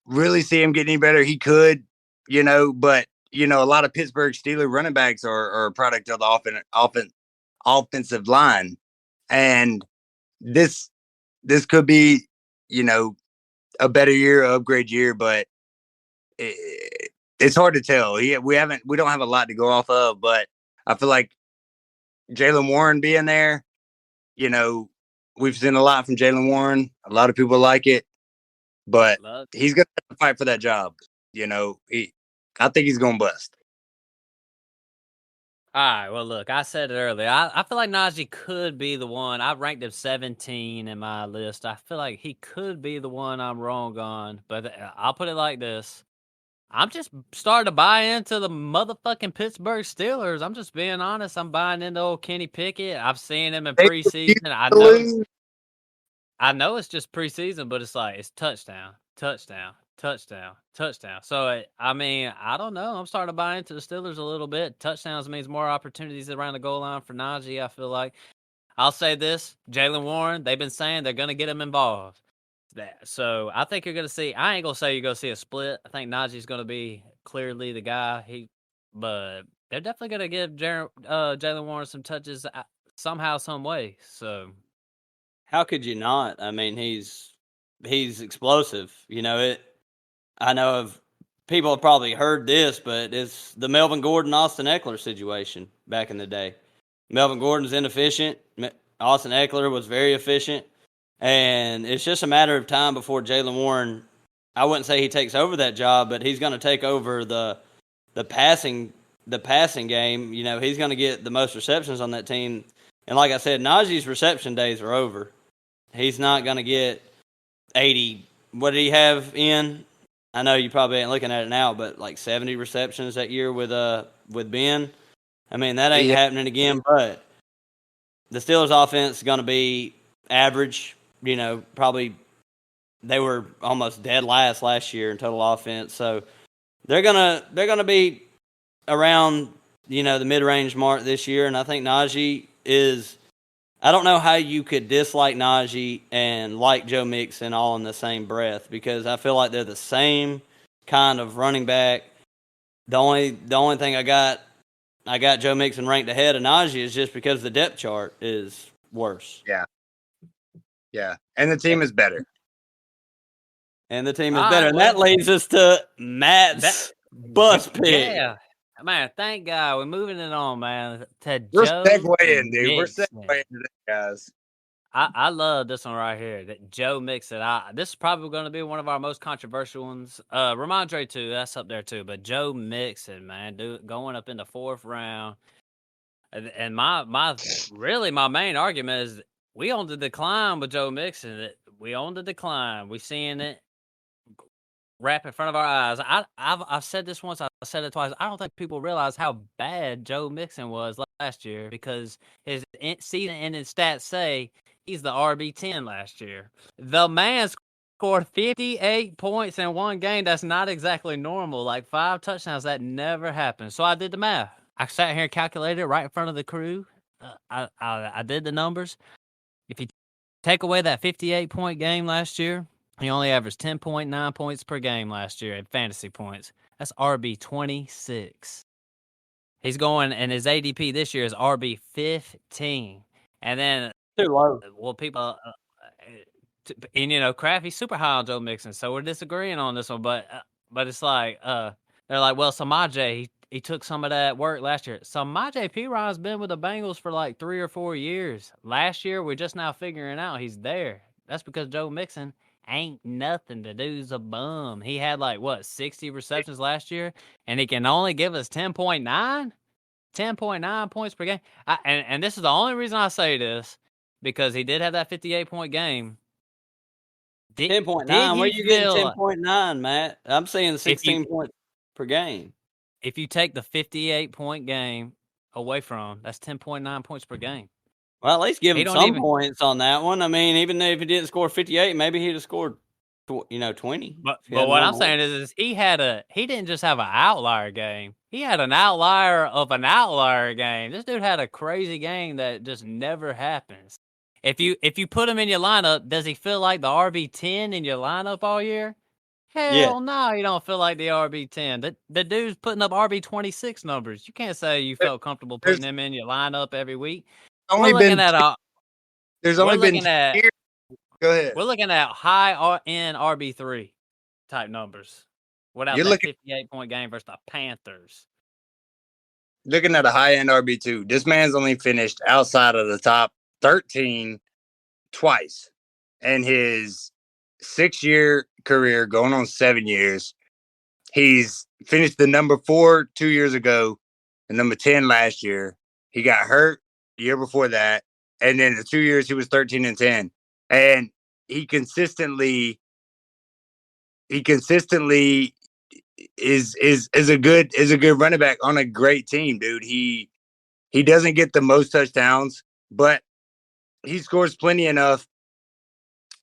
really see him getting any better. He could, but a lot of Pittsburgh Steelers running backs are a product of the offensive line, and this could be, a better year, upgrade year, but it's hard to tell. We don't have a lot to go off of, but I feel like Jaylen Warren being there, we've seen a lot from Jaylen Warren. A lot of people like it, but he's gonna have to fight for that job. I think he's gonna bust. All right. Well, look, I said it earlier. I feel like Najee could be the one. I ranked him 17 in my list. I feel like he could be the one I'm wrong on. But I'll put it like this. I'm just starting to buy into the motherfucking Pittsburgh Steelers. I'm just being honest. I'm buying into old Kenny Pickett. I've seen him in They preseason. refuse to lose. I know it's just preseason, but it's like it's touchdown, touchdown, touchdown, touchdown. So I mean, I don't know. I'm starting to buy into the Steelers a little bit. Touchdowns means more opportunities around the goal line for Najee. I feel like I'll say this: Jalen Warren. They've been saying they're gonna get him involved. So I think you're gonna see. I ain't gonna say you're gonna see a split. I think Najee's gonna be clearly the guy. But they're definitely gonna give Jalen Warren some touches somehow, some way. So. How could you not? I mean, he's explosive. You know it. I know of people have probably heard this, but it's the Melvin Gordon Austin Eckler situation back in the day. Melvin Gordon's inefficient. Austin Eckler was very efficient, and it's just a matter of time before Jalen Warren. I wouldn't say he takes over that job, but he's going to take over the passing game. You know, he's going to get the most receptions on that team. And like I said, Najee's reception days are over. He's not going to get 80. What did he have in? I know you probably ain't looking at it now, but like 70 receptions that year with Ben. I mean, that ain't happening again, but the Steelers offense is going to be average. You know, probably they were almost dead last year in total offense. So they're going to be around, you know, the mid-range mark this year, and I think Najee is. I don't know how you could dislike Najee and like Joe Mixon all in the same breath, because I feel like they're the same kind of running back. The only thing I got Joe Mixon ranked ahead of Najee is just because the depth chart is worse. Yeah, and the team is better. And the team is better. And that leads us to Matt's bus pick. Yeah. Man, thank God. We're moving it on, man. We're Joe segueing, dude. Mixon. We're segueing today, guys. I love this one right here. That Joe Mixon. This is probably going to be one of our most controversial ones. Ramondre too. That's up there too. But Joe Mixon, man, dude, going up in the 4th round. And my main argument is we on the decline with Joe Mixon. We on the decline. We seeing it wrap in front of our eyes. I've said this once. I've said it twice. I don't think people realize how bad Joe Mixon was last year, because his season-ending stats say he's the RB10 last year. The man scored 58 points in one game. That's not exactly normal. Like 5 touchdowns, that never happens. So I did the math. I sat here and calculated it right in front of the crew. I did the numbers. If you take away that 58-point game last year, he only averaged 10.9 points per game last year in fantasy points. That's RB26. He's going, and his ADP this year is RB15. And then, too low. Well, people, and you know, Crafty's super high on Joe Mixon, so we're disagreeing on this one. But it's like, they're like, well, Samaje, he took some of that work last year. Samaje Perine been with the Bengals for like 3 or 4 years. Last year, we're just now figuring out he's there. That's because Joe Mixon ain't nothing. The dude's a bum. He had 60 receptions last year, and he can only give us 10.9 points per game. And this is the only reason I say this, because he did have that 58-point game. 10.9. Where are you getting 10.9, Matt? I'm saying 16 points per game. If you take the 58-point game away from, that's 10.9 points per game. Well, at least give him some points on that one. I mean, even if he didn't score 58, maybe he'd have scored, 20. But what I'm saying is he didn't just have an outlier game. He had an outlier of an outlier game. This dude had a crazy game that just never happens. If you put him in your lineup, does he feel like the RB10 in your lineup all year? Hell no, you don't feel like the RB10. The dude's putting up RB26 numbers. You can't say you felt comfortable putting him in your lineup every week. Go ahead. We're looking at high-end RB3 type numbers without that 58-point game versus the Panthers. Looking at a high-end RB2, this man's only finished outside of the top 13 twice. And his 6-year career, going on 7 years, he's finished the number 4 2 years ago, and number 10 last year. He got hurt the year before that, and then the 2 years he was 13 and 10, and he consistently is a good running back on a great team, dude. He doesn't get the most touchdowns, but he scores plenty enough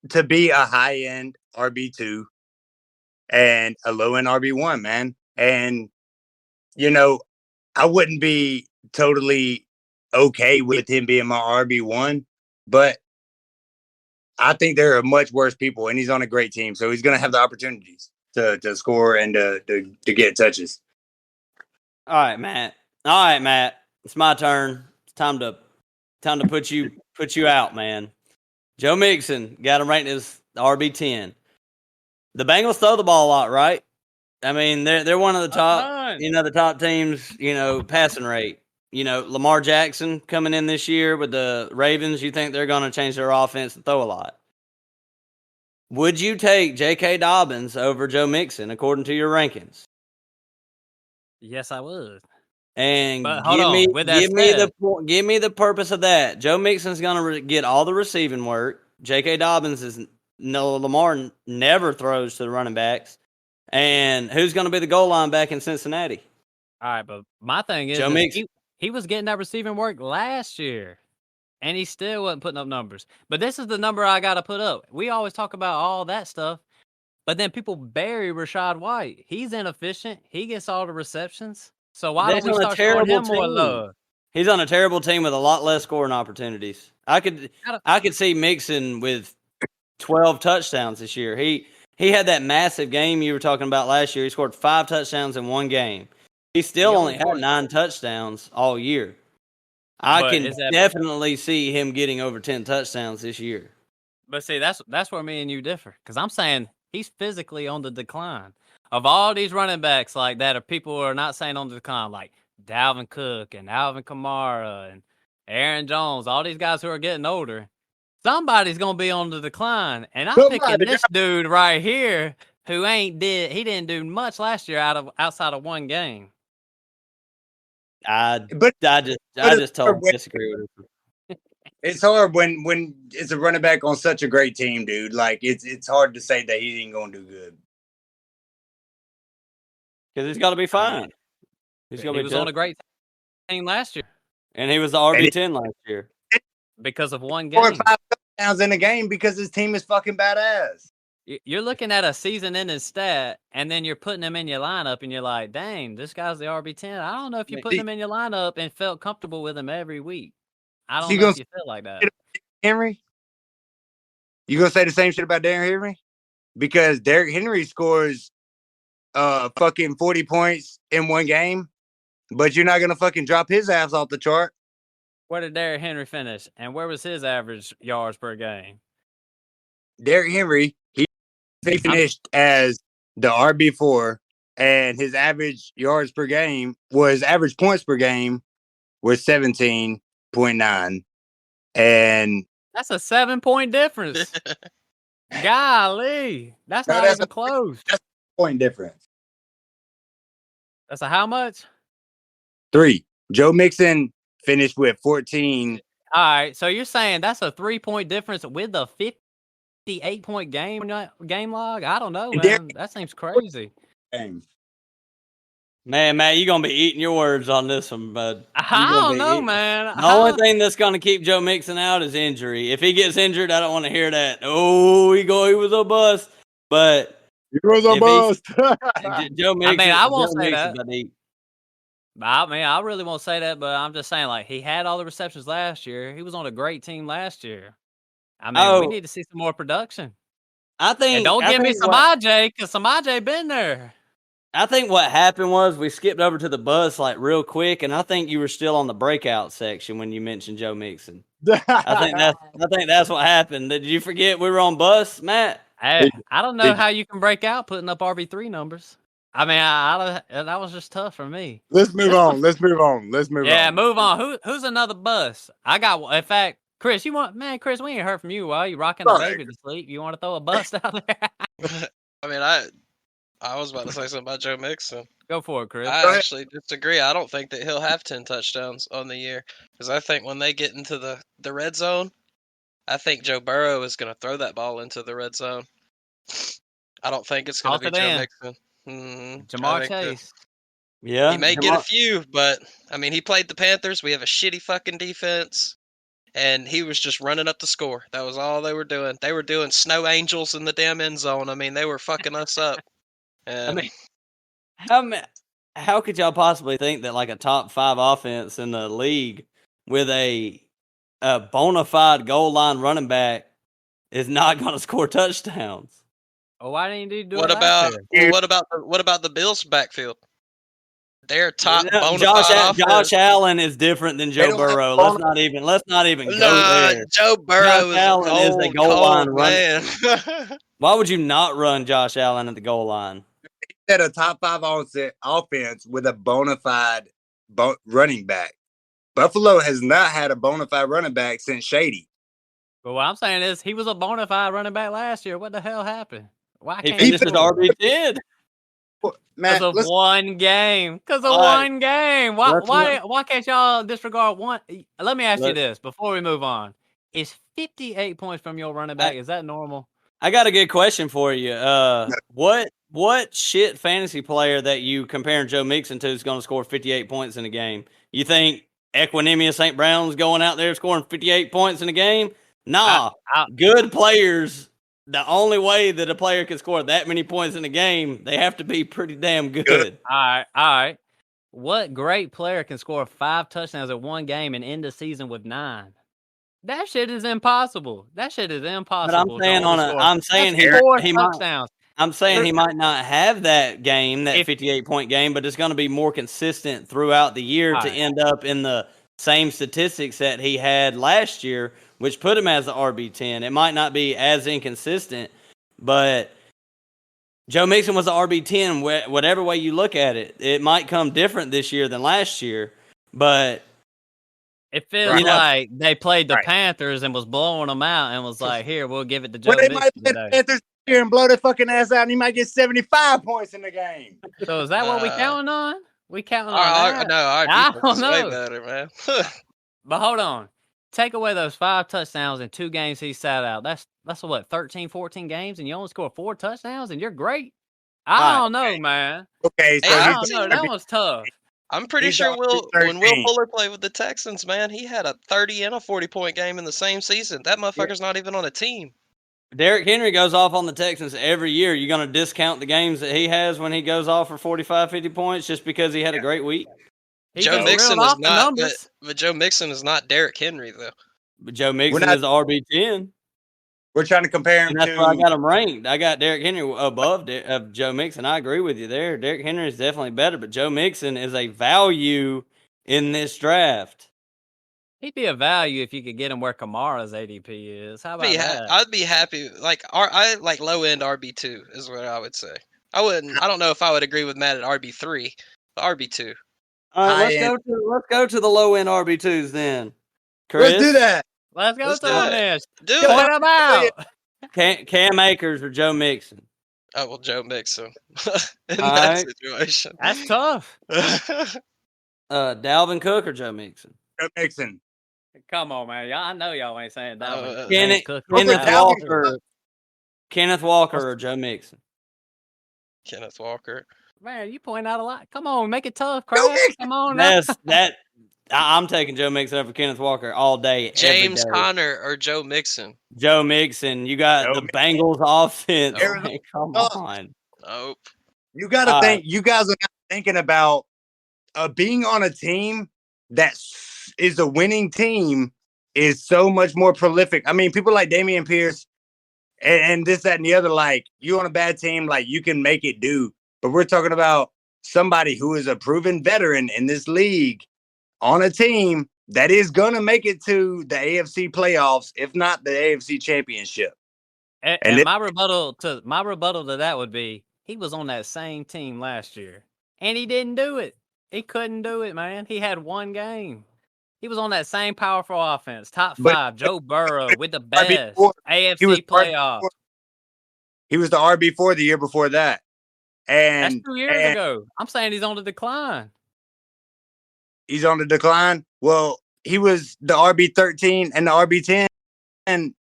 to be a high end RB2 and a low end RB1, man. And I wouldn't be totally okay with him being my RB1, but I think there are much worse people, and he's on a great team, so he's going to have the opportunities to score and to get touches. All right, Matt. It's my turn. It's time to put you out, man. Joe Mixon got him ranked as RB10. The Bengals throw the ball a lot, right? I mean, they're one of the top, the top teams, passing rate. Lamar Jackson coming in this year with the Ravens, you think they're going to change their offense and throw a lot. Would you take J.K. Dobbins over Joe Mixon according to your rankings? Yes, I would. And give me the purpose of that. Joe Mixon's going to get all the receiving work. J.K. Dobbins Lamar never throws to the running backs. And who's going to be the goal line back in Cincinnati? All right, but my thing is, he was getting that receiving work last year, and he still wasn't putting up numbers. But this is the number I got to put up. We always talk about all that stuff, but then people bury Rachaad White. He's inefficient. He gets all the receptions. So why don't we start showing him more love? He's on a terrible team with a lot less scoring opportunities. I could see Mixon with 12 touchdowns this year. He had that massive game you were talking about last year. He scored 5 touchdowns in one game. He still only had 9 touchdowns all year. I can definitely see him getting over 10 touchdowns this year. But see, that's where me and you differ. Because I'm saying he's physically on the decline. Of all these running backs like that, are people who are not saying on the decline, like Dalvin Cook and Alvin Kamara and Aaron Jones, all these guys who are getting older, somebody's going to be on the decline. And I'm picking this dude right here who he didn't do much last year outside of one game. I just totally disagree with it. It's hard when it's a running back on such a great team, dude. Like it's hard to say that he ain't gonna do good. Because he's got to be fine. He was on a great team last year, and he was the RB10 last year because of one game. 4 or 5 touchdowns in a game because his team is fucking badass. You're looking at a season-ending stat, and then you're putting him in your lineup, and you're like, dang, this guy's the RB10. I don't know if you put him in your lineup and felt comfortable with him every week. I don't know if you feel like that. Henry? You going to say the same shit about Derrick Henry? Because Derrick Henry scores fucking 40 points in one game, but you're not going to fucking drop his ass off the chart. Where did Derrick Henry finish, and where was his average yards per game? Derrick Henry, he finished as the RB4, and his average yards per game average points per game was 17.9. And that's a 7-point difference. Golly, that's not even close. That's a point difference. That's a how much? 3. Joe Mixon finished with 14. All right, so you're saying that's a 3-point difference with a 58-point game log? I don't know, man. That seems crazy. Man, Matt, you're going to be eating your words on this one, bud. I don't know, man. The only thing that's going to keep Joe Mixon out is injury. If he gets injured, I don't want to hear that. Oh, he was a bust. But he was a bust. Joe Mixon, I won't say that. I really won't say that, but I'm just saying, like, he had all the receptions last year. He was on a great team last year. I mean, we need to see some more production. And don't give me some IJ, because some IJ been there. I think what happened was we skipped over to the bus like real quick, and I think you were still on the breakout section when you mentioned Joe Mixon. I think that's what happened. Did you forget we were on bus, Matt? I don't know how you can break out putting up RB3 numbers. I mean, that was just tough for me. Let's move on. Yeah, move on. Who's another bus? I got. In fact, Chris, Chris, we ain't heard from you. While you rocking the baby to sleep? You want to throw a bust out there? I mean, I was about to say something about Joe Mixon. Go for it, Chris. Go I ahead. actually disagree. I don't think that he'll have 10 touchdowns on the year because I think when they get into the red zone, I think Joe Burrow is going to throw that ball into the red zone. I don't think it's going to Toss be it Joe in. Mixon. I Jamar think that Chase. Yeah, he may get a few, but I mean, he played the Panthers. We have a shitty fucking defense, and he was just running up the score. That was all they were doing. They were doing snow angels in the damn end zone. I mean, they were fucking us up. I And mean, how could y'all possibly think that like a top 5 offense in the league with a bona fide goal line running back is not going to score touchdowns? Oh, why didn't you do what it last about year? what about the Bills' backfield? Their top No, bona fide offense. Josh Allen is different than They Joe don't have Burrow. bona- Let's not even go Nah, there. Joe Josh Burrow is a Allen is a cold, goal line cold running. man. Why would you not run Josh Allen at the goal line? Had a top 5 offense with a bona fide running back. Buffalo has not had a bona fide running back since Shady. But what I'm saying is he was a bona fide running back last year. What the hell happened? Why He can't finished as score? RB10. Man, Because of let's one game. Because of All right. one game. Why Let's why can't y'all disregard one? Let me ask you Let- this before we move on. Is 58 points from your running back, is that normal? I got a good question for you. What shit fantasy player that you comparing Joe Mixon to is going to score 58 points in a game? You think Equanimous St. Brown's going out there scoring 58 points in a game? Nah. Good players, the only way that a player can score that many points in a game, they have to be pretty damn good. All right. What great player can score 5 touchdowns in one game and end the season with 9? That shit is impossible. That shit is impossible. But I'm saying he touchdowns. I'm saying he might not have that game, that 58-point game, but it's going to be more consistent throughout the year to end up in the same statistics that he had last year, which put him as the RB10. It might not be as inconsistent, but Joe Mixon was the RB10. Whatever way you look at it, it might come different this year than last year, but it feels like they played the Panthers and was blowing them out and was like, here, we'll give it to Joe Mixon might play the Panthers here and blow their fucking ass out, and he might get 75 points in the game. So is that what we counting on? We counting on that? No, our defense is way better, man. But hold on. Take away those 5 touchdowns in 2 games he sat out. That's what, 13, 14 games, and you only score 4 touchdowns, and you're great? I don't know, man. Okay, so I don't know. That was tough. I'm pretty sure when Will Fuller played with the Texans, man, he had a 30 and a 40-point game in the same season. That motherfucker's not even on a team. Derrick Henry goes off on the Texans every year. You're going to discount the games that he has when he goes off for 45, 50 points just because he had a great week? Joe Mixon is not, but Joe Mixon is not Derrick Henry, though. But Joe Mixon is RB10. We're trying to compare him and that's why I got him ranked. I got Derrick Henry above Joe Mixon. I agree with you there. Derrick Henry is definitely better, but Joe Mixon is a value in this draft. He'd be a value if you could get him where Kamara's ADP is. How about that? I'd be happy. I like low end RB2 is what I would say. I don't know if I would agree with Matt at RB3, but RB2. All right, let's go to the low end RB2s then. Chris? Let's do that. Let's go to this. Do it. Point them out. Cam Akers or Joe Mixon? Oh, well, Joe Mixon in that situation. That's tough. Dalvin Cook or Joe Mixon? Joe Mixon. Come on, man. I know y'all ain't saying Dalvin. Kenneth Walker or Joe Mixon? Kenneth Walker. Man, you point out a lot. Come on, make it tough, Craig. Come on. I'm taking Joe Mixon over Kenneth Walker all day. James Conner or Joe Mixon? Joe Mixon. You got the Bengals offense. Nope. Come on. Nope. You got to think. You guys are not thinking about being on a team that is a winning team is so much more prolific. I mean, people like Dameon Pierce and this, that, and the other. Like, you on a bad team, like you can make it do. But we're talking about somebody who is a proven veteran in this league on a team that is going to make it to the AFC playoffs, if not the AFC championship. And my rebuttal to that would be he was on that same team last year and he didn't do it. He couldn't do it, man. He had one game. He was on that same powerful offense, top 5, Joe Burrow with the best AFC playoffs. He was the RB4 the year before that. That's and 2 years ago. I'm saying he's on the decline. he's on the decline. Well, he was the RB13 and the RB10, and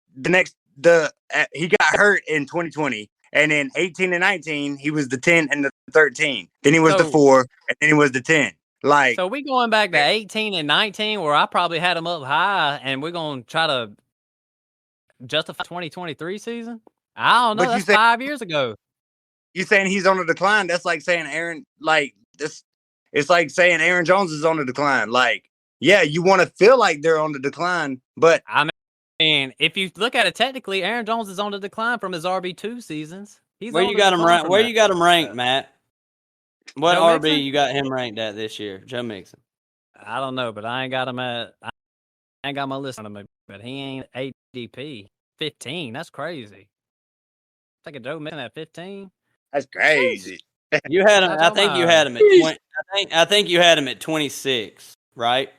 he got hurt in 2020, and in 18 and 19 he was the 10 and the 13. Then he was the So 4, and then he was the 10. Like, so we going back to 18 and 19 where I probably had him up high, and we're gonna try to justify 2023 season? I don't know. but That's 5 years ago. you saying he's on the decline? That's like saying it's like saying Aaron Jones is on the decline. Like, yeah, you want to feel like they're on the decline, but I mean, if you look at it technically, Aaron Jones is on the decline from his RB2 seasons. He's Where on you the got him decline ranked? from Where that. you got him ranked, Matt? What Joe RB Mixon? you got him ranked at this year? Joe Mixon. I don't know, but I ain't got him at. I ain't got my list on him, but he ain't ADP 15. That's crazy. Taking Joe Mixon at 15. that's crazy. You had him. Out I your think you mind. had him at 20. I think you had him at 26, right?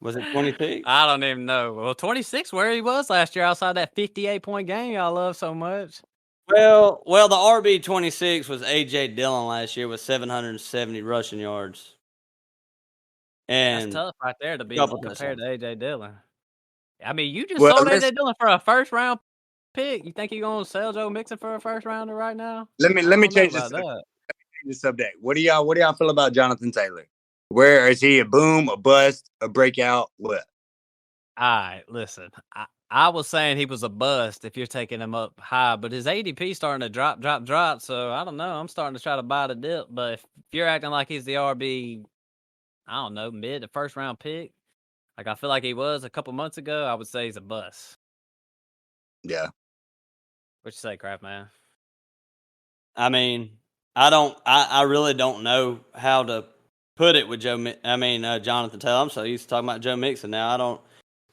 Was it 26? I don't even know. Well, 26 where he was last year outside that 58-point game y'all love so much. Well, the RB 26 was AJ Dillon last year with 770 rushing yards. That's And tough right there to be couple compared to touchdowns. AJ Dillon. I mean, you just Well, sold let's AJ Dillon for a first round pick. You think you're gonna sell Joe Mixon for a first rounder right now? let I me don't know change about that. the subject. What do y'all feel about Jonathan Taylor? Where is he? A boom, a bust, a breakout? What? All right, listen. I was saying he was a bust if you're taking him up high, but his ADP starting to drop. So I don't know. I'm starting to try to buy the dip. But if you're acting like he's the RB, I don't know, mid to first round pick, like I feel like he was a couple months ago, I would say he's a bust. Yeah. What you say, Kraft man? I mean, I really don't know how to put it with Jonathan Taylor. I'm so used to talking about Joe Mixon now.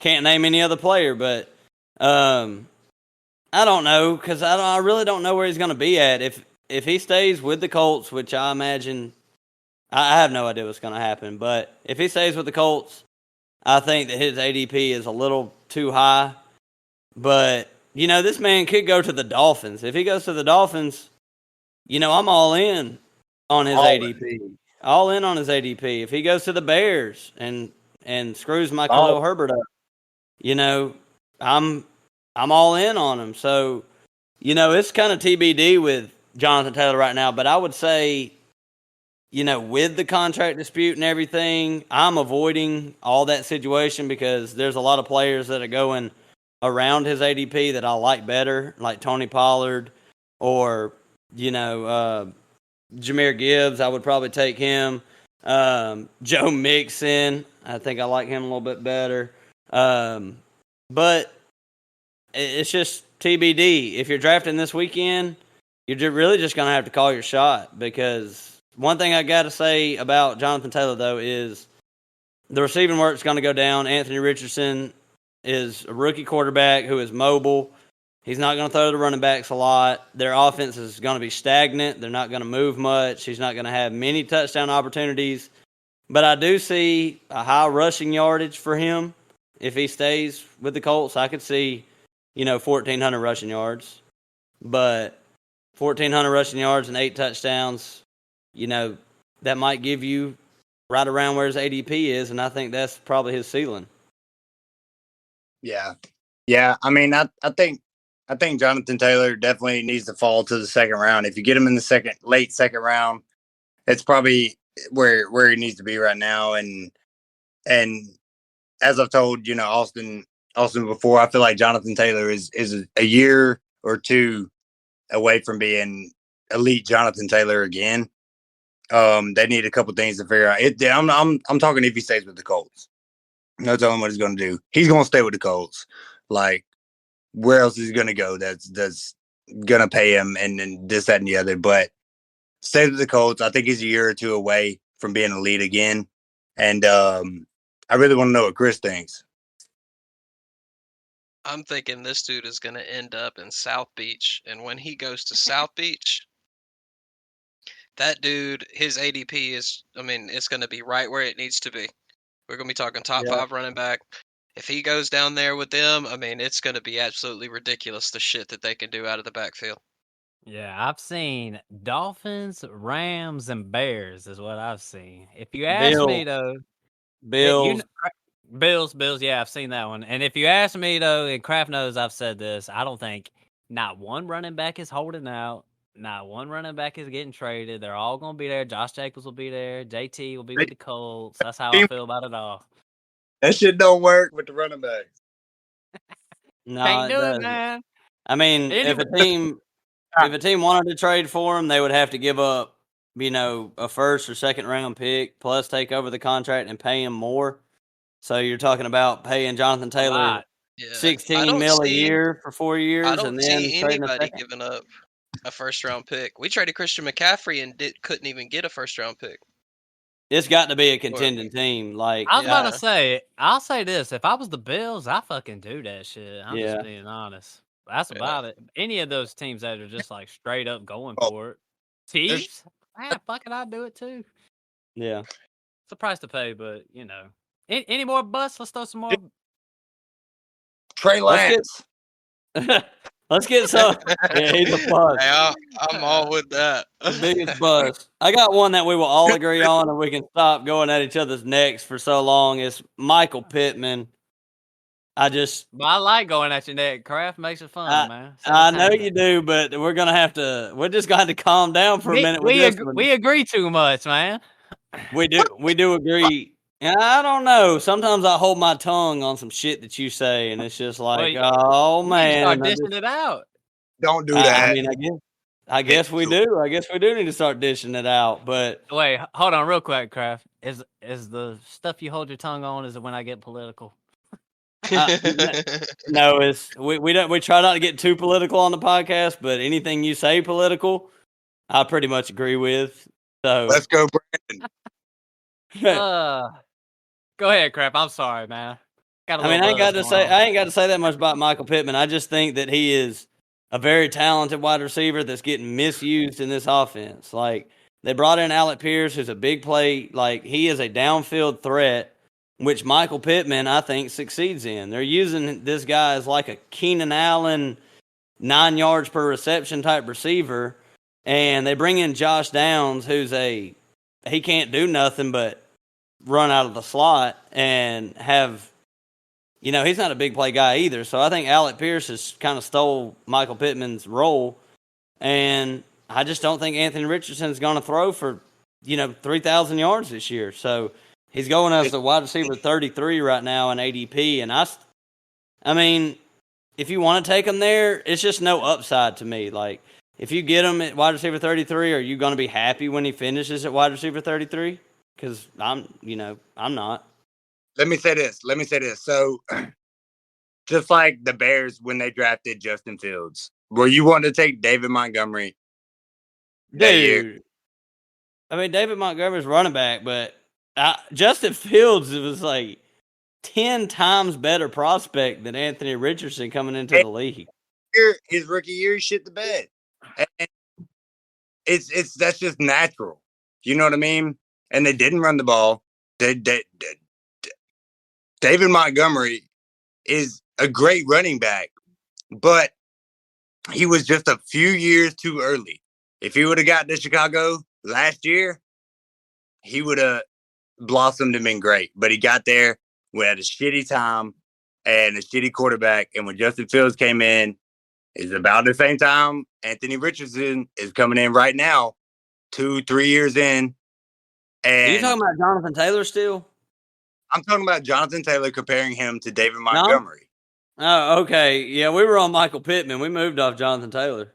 Can't name any other player, but I don't know because I really don't know where he's going to be at if he stays with the Colts, which I imagine. I have no idea what's going to happen, but if he stays with the Colts, I think that his ADP is a little too high. But this man could go to the Dolphins. If he goes to the Dolphins, I'm all in on his ADP. All in on his ADP. If he goes to the Bears and screws my Khalil Herbert up, I'm all in on him. So, it's kind of TBD with Jonathan Taylor right now. But I would say, with the contract dispute and everything, I'm avoiding all that situation because there's a lot of players that are going around his ADP that I like better, like Tony Pollard or, Jameer Gibbs. I would probably take him. Joe Mixon, I think I like him a little bit better. But it's just TBD. If you're drafting this weekend, you're really just going to have to call your shot because one thing I got to say about Jonathan Taylor, though, is the receiving work's going to go down. Anthony Richardson is a rookie quarterback who is mobile. He's not going to throw the running backs a lot. Their offense is going to be stagnant. They're not going to move much. He's not going to have many touchdown opportunities. But I do see a high rushing yardage for him if he stays with the Colts. I could see, 1,400 rushing yards. But 1,400 rushing yards and 8 touchdowns, that might give you right around where his ADP is, and I think that's probably his ceiling. Yeah. Yeah. I mean, I think Jonathan Taylor definitely needs to fall to the second round. If you get him in the late second round, it's probably where he needs to be right now. And as I've told, Austin before, I feel like Jonathan Taylor is a year or two away from being elite Jonathan Taylor again. They need a couple things to figure out. I'm talking if he stays with the Colts. No telling what he's going to do. He's going to stay with the Colts. Like, where else is he going to go? That's going to pay him and this, that, and the other. But stays with the Colts. I think he's a year or two away from being elite again. And I really want to know what Chris thinks. I'm thinking this dude is going to end up in South Beach. And when he goes to South Beach, that dude, his ADP is, it's going to be right where it needs to be. We're going to be talking top 5 running back. If he goes down there with them, it's going to be absolutely ridiculous the shit that they can do out of the backfield. Yeah, I've seen Dolphins, Rams, and Bears is what I've seen. If you ask me though, Bills. Bills, yeah, I've seen that one. And if you ask me though, and Kraft knows I've said this, I don't think not one running back is holding out. Not one running back is getting traded. They're all going to be there. Josh Jacobs will be there. JT will be with the Colts. That's how I feel about it all. That shit don't work with the running backs. No, Can't it do it, doesn't. man. I mean, if a team wanted to trade for him, they would have to give up, a first or second round pick plus take over the contract and pay him more. So you're talking about paying Jonathan Taylor Yeah, $16 million a year for 4 years, I and don't then see trading a anybody second. giving up a first round pick. We traded Christian McCaffrey and couldn't even get a first round pick. It's got to be a contending team. Like, I was about to say, I'll say this: if I was the Bills, I fucking do that shit. I'm Yeah. just being honest. That's about it. Any of those teams that are just like straight up going Oh, for it. Chiefs, fuck it, I'd do it too. yeah. It's a price to pay, but any more busts? Let's throw some more. Trey Lance. Let's get some. Yeah, he's a bust. Hey, I'm all with that. The biggest bust. I got one that we will all agree on, and we can stop going at each other's necks for so long. It's Michael Pittman. I like going at your neck. Kraft makes it fun, man. I know you do, but we're just gonna have to calm down for a minute with this one. We agree too much, man. We do agree. And I don't know. Sometimes I hold my tongue on some shit that you say, and it's just like, oh man, start dishing it out. Don't do that. I mean, I guess we do. I guess we do need to start dishing it out. But wait, hold on, real quick, Kraft. Is the stuff you hold your tongue on? Is it when I get political? No, we try not to get too political on the podcast, but anything you say political, I pretty much agree with. So let's go, Brandon. Go ahead, Kraft. I'm sorry, man. I ain't got to say that much about Michael Pittman. I just think that he is a very talented wide receiver that's getting misused in this offense. Like, they brought in Alec Pierce, who's a big play. Like, he is a downfield threat, which Michael Pittman, I think, succeeds in. They're using this guy as like a Keenan Allen 9 yards per reception type receiver. And they bring in Josh Downs, he can't do nothing but run out of the slot and have, he's not a big play guy either. So I think Alec Pierce has kind of stole Michael Pittman's role. And I just don't think Anthony Richardson's going to throw for, 3,000 yards this year. So he's going as the wide receiver 33 right now in ADP. And I mean, if you want to take him there, it's just no upside to me. Like, if you get him at wide receiver 33, are you going to be happy when he finishes at wide receiver 33? Because I'm not. Let me say this. So, just like the Bears when they drafted Justin Fields, were you wanting to take David Montgomery that year? I mean, David Montgomery's running back, but Justin Fields was like 10 times better prospect than Anthony Richardson coming into the league. His rookie year, he shit the bed. And that's just natural. You know what I mean? And they didn't run the ball. David Montgomery is a great running back, but he was just a few years too early. If he would have gotten to Chicago last year, he would have blossomed and been great. But he got there at a shitty time and a shitty quarterback. And when Justin Fields came in, it's about the same time Anthony Richardson is coming in right now, 2-3 years in. And are you talking about Jonathan Taylor still? I'm talking about Jonathan Taylor comparing him to David Montgomery. No? Oh, okay. Yeah, we were on Michael Pittman. We moved off Jonathan Taylor.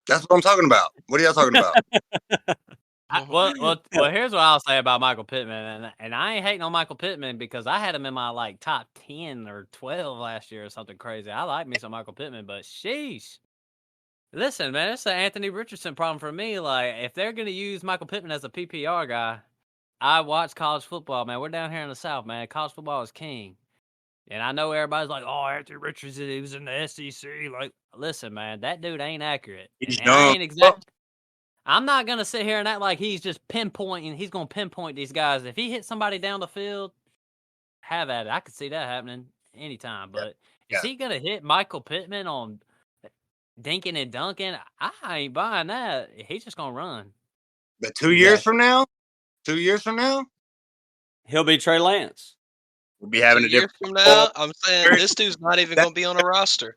That's what I'm talking about. What are y'all talking about? Well, here's what I'll say about Michael Pittman, and I ain't hating on Michael Pittman because I had him in my top 10 or 12 last year or something crazy. I like me some Michael Pittman, but sheesh. Listen, man, it's an Anthony Richardson problem for me. Like, if they're gonna use Michael Pittman as a PPR guy, I watch college football, man. We're down here in the South, man. College football is king. And I know everybody's like, oh, Anthony Richardson, he was in the SEC. Like, listen, man, that dude ain't accurate. And I ain't exact. I'm not going to sit here and act like he's just pinpointing. He's going to pinpoint these guys. If he hits somebody down the field, have at it. I could see that happening anytime. But is he going to hit Michael Pittman on dinking and dunking. I ain't buying that. He's just gonna run. But 2 years from now, 2 years from now, He'll be Trey Lance. we'll be having 2 a years different. from now, I'm saying this dude's not even That- going to be on a roster.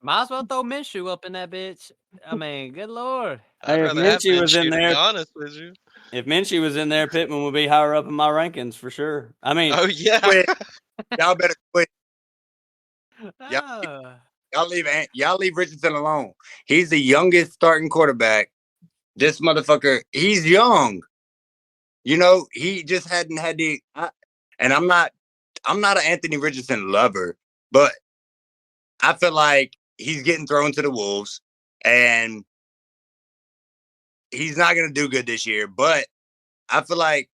Might as well throw Minshew up in that bitch. I mean, good lord. I'd Hey, if rather have Minshew was in Minshew, to be there, honest with you. if Minshew was in there, Pittman would be higher up in my rankings for sure. I mean, Oh yeah. Quit. Y'all better quit. Y'all, Ah. y'all leave Richardson alone. He's the youngest starting quarterback. This motherfucker, he's young. You know, he just hadn't had the. And I'm not an Anthony Richardson lover, but I feel like he's getting thrown to the wolves, and he's not gonna do good this year. But I feel like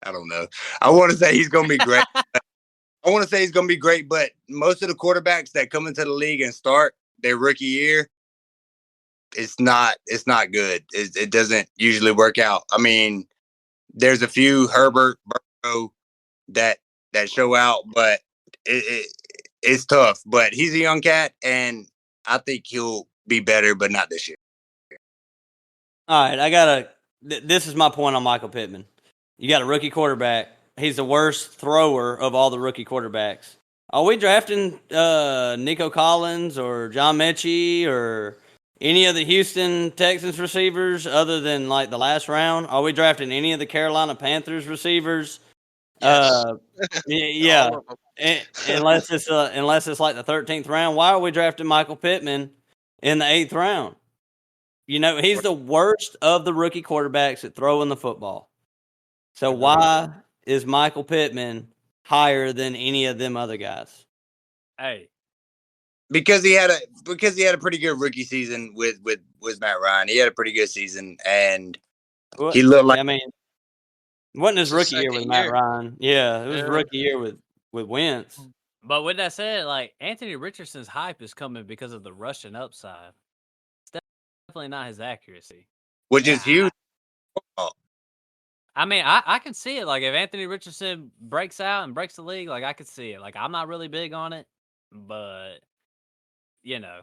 I don't know. I want to say he's gonna be great. I want to say he's gonna be great, but most of the quarterbacks that come into the league and start their rookie year, it's not good. It doesn't usually work out. I mean, there's a few Herbert, Burrow that show out, but it's tough. But he's a young cat, and I think he'll be better, but not this year. all right, this is my point on Michael Pittman. You got a rookie quarterback. He's the worst thrower of all the rookie quarterbacks. Are we drafting Nico Collins or John Mechie or any of the Houston Texans receivers other than like the last round? Are we drafting any of the Carolina Panthers receivers? Yes. Yeah. All of them. Unless it's like the 13th round. Why are we drafting Michael Pittman in the 8th round? You know, he's the worst of the rookie quarterbacks at throwing the football. So why is Michael Pittman higher than any of them other guys? Hey, Because he had a pretty good rookie season with Matt Ryan. He had a pretty good season, and Well, he looked like I mean, it wasn't his It's his rookie year with second Matt year. Ryan. Yeah, it was Yeah. rookie year with Wentz. but with that said, like Anthony Richardson's hype is coming because of the rushing upside. It's definitely not his accuracy. which is huge. I mean, I can see it. Like if Anthony Richardson breaks out and breaks the league, like I could see it. Like I'm not really big on it, but you know,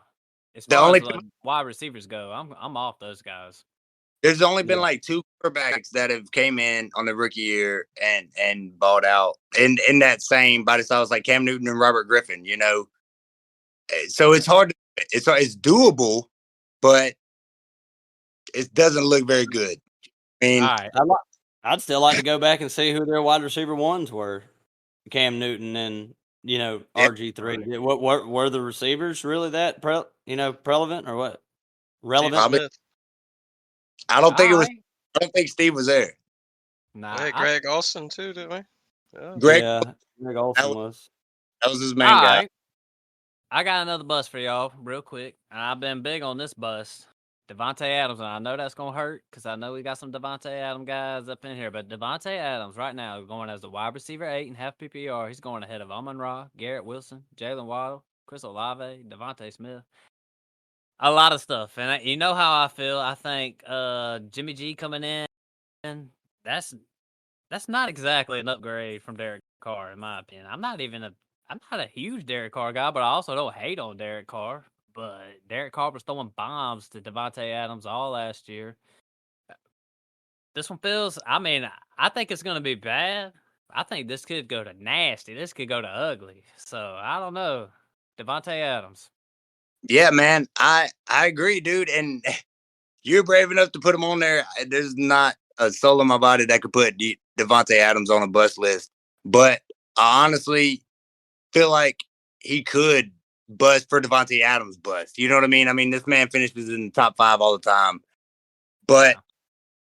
as The far only as like, wide receivers go, I'm off those guys. There's only been Yeah. like 2 quarterbacks that have came in on the rookie year and balled out in that same body size, like Cam Newton and Robert Griffin. You know, so it's hard. It's doable, but it doesn't look very good. I mean, All right, I'd still like to go back and see who their wide receiver ones were. Cam Newton and Yeah. RG3. What were the receivers really that relevant or what? Relevant? Probably. Smith. I don't think it all was. right. I don't think Steve was there. Nah, We had Greg Olson too, didn't we? Yeah. Greg, Yeah, Greg Olson was. that was his main all guy. right. I got another bust for y'all, real quick. I've been big on this bust. Devontae Adams, and I know that's gonna hurt because I know we got some Devontae Adams guys up in here. But Devontae Adams right now is going as the wide receiver 8 and half PPR. He's going ahead of Amon Ra, Garrett Wilson, Jalen Waddle, Chris Olave, Devontae Smith. A lot of stuff, and you know how I feel. I think Jimmy G coming in, that's not exactly an upgrade from Derek Carr, in my opinion. I'm not a huge Derek Carr guy, but I also don't hate on Derek Carr. But Derek Carr was throwing bombs to Devontae Adams all last year. This one feels. I mean, I think it's going to be bad. I think this could go to nasty. This could go to ugly. So I don't know. Devontae Adams. Yeah, man, I agree, dude. And you're brave enough to put him on there. There's not a soul in my body that could put Devontae Adams on a bust list. But I honestly feel like he could bust for Devontae Adams bust. You know what I mean? I mean, this man finishes in the top 5 all the time. But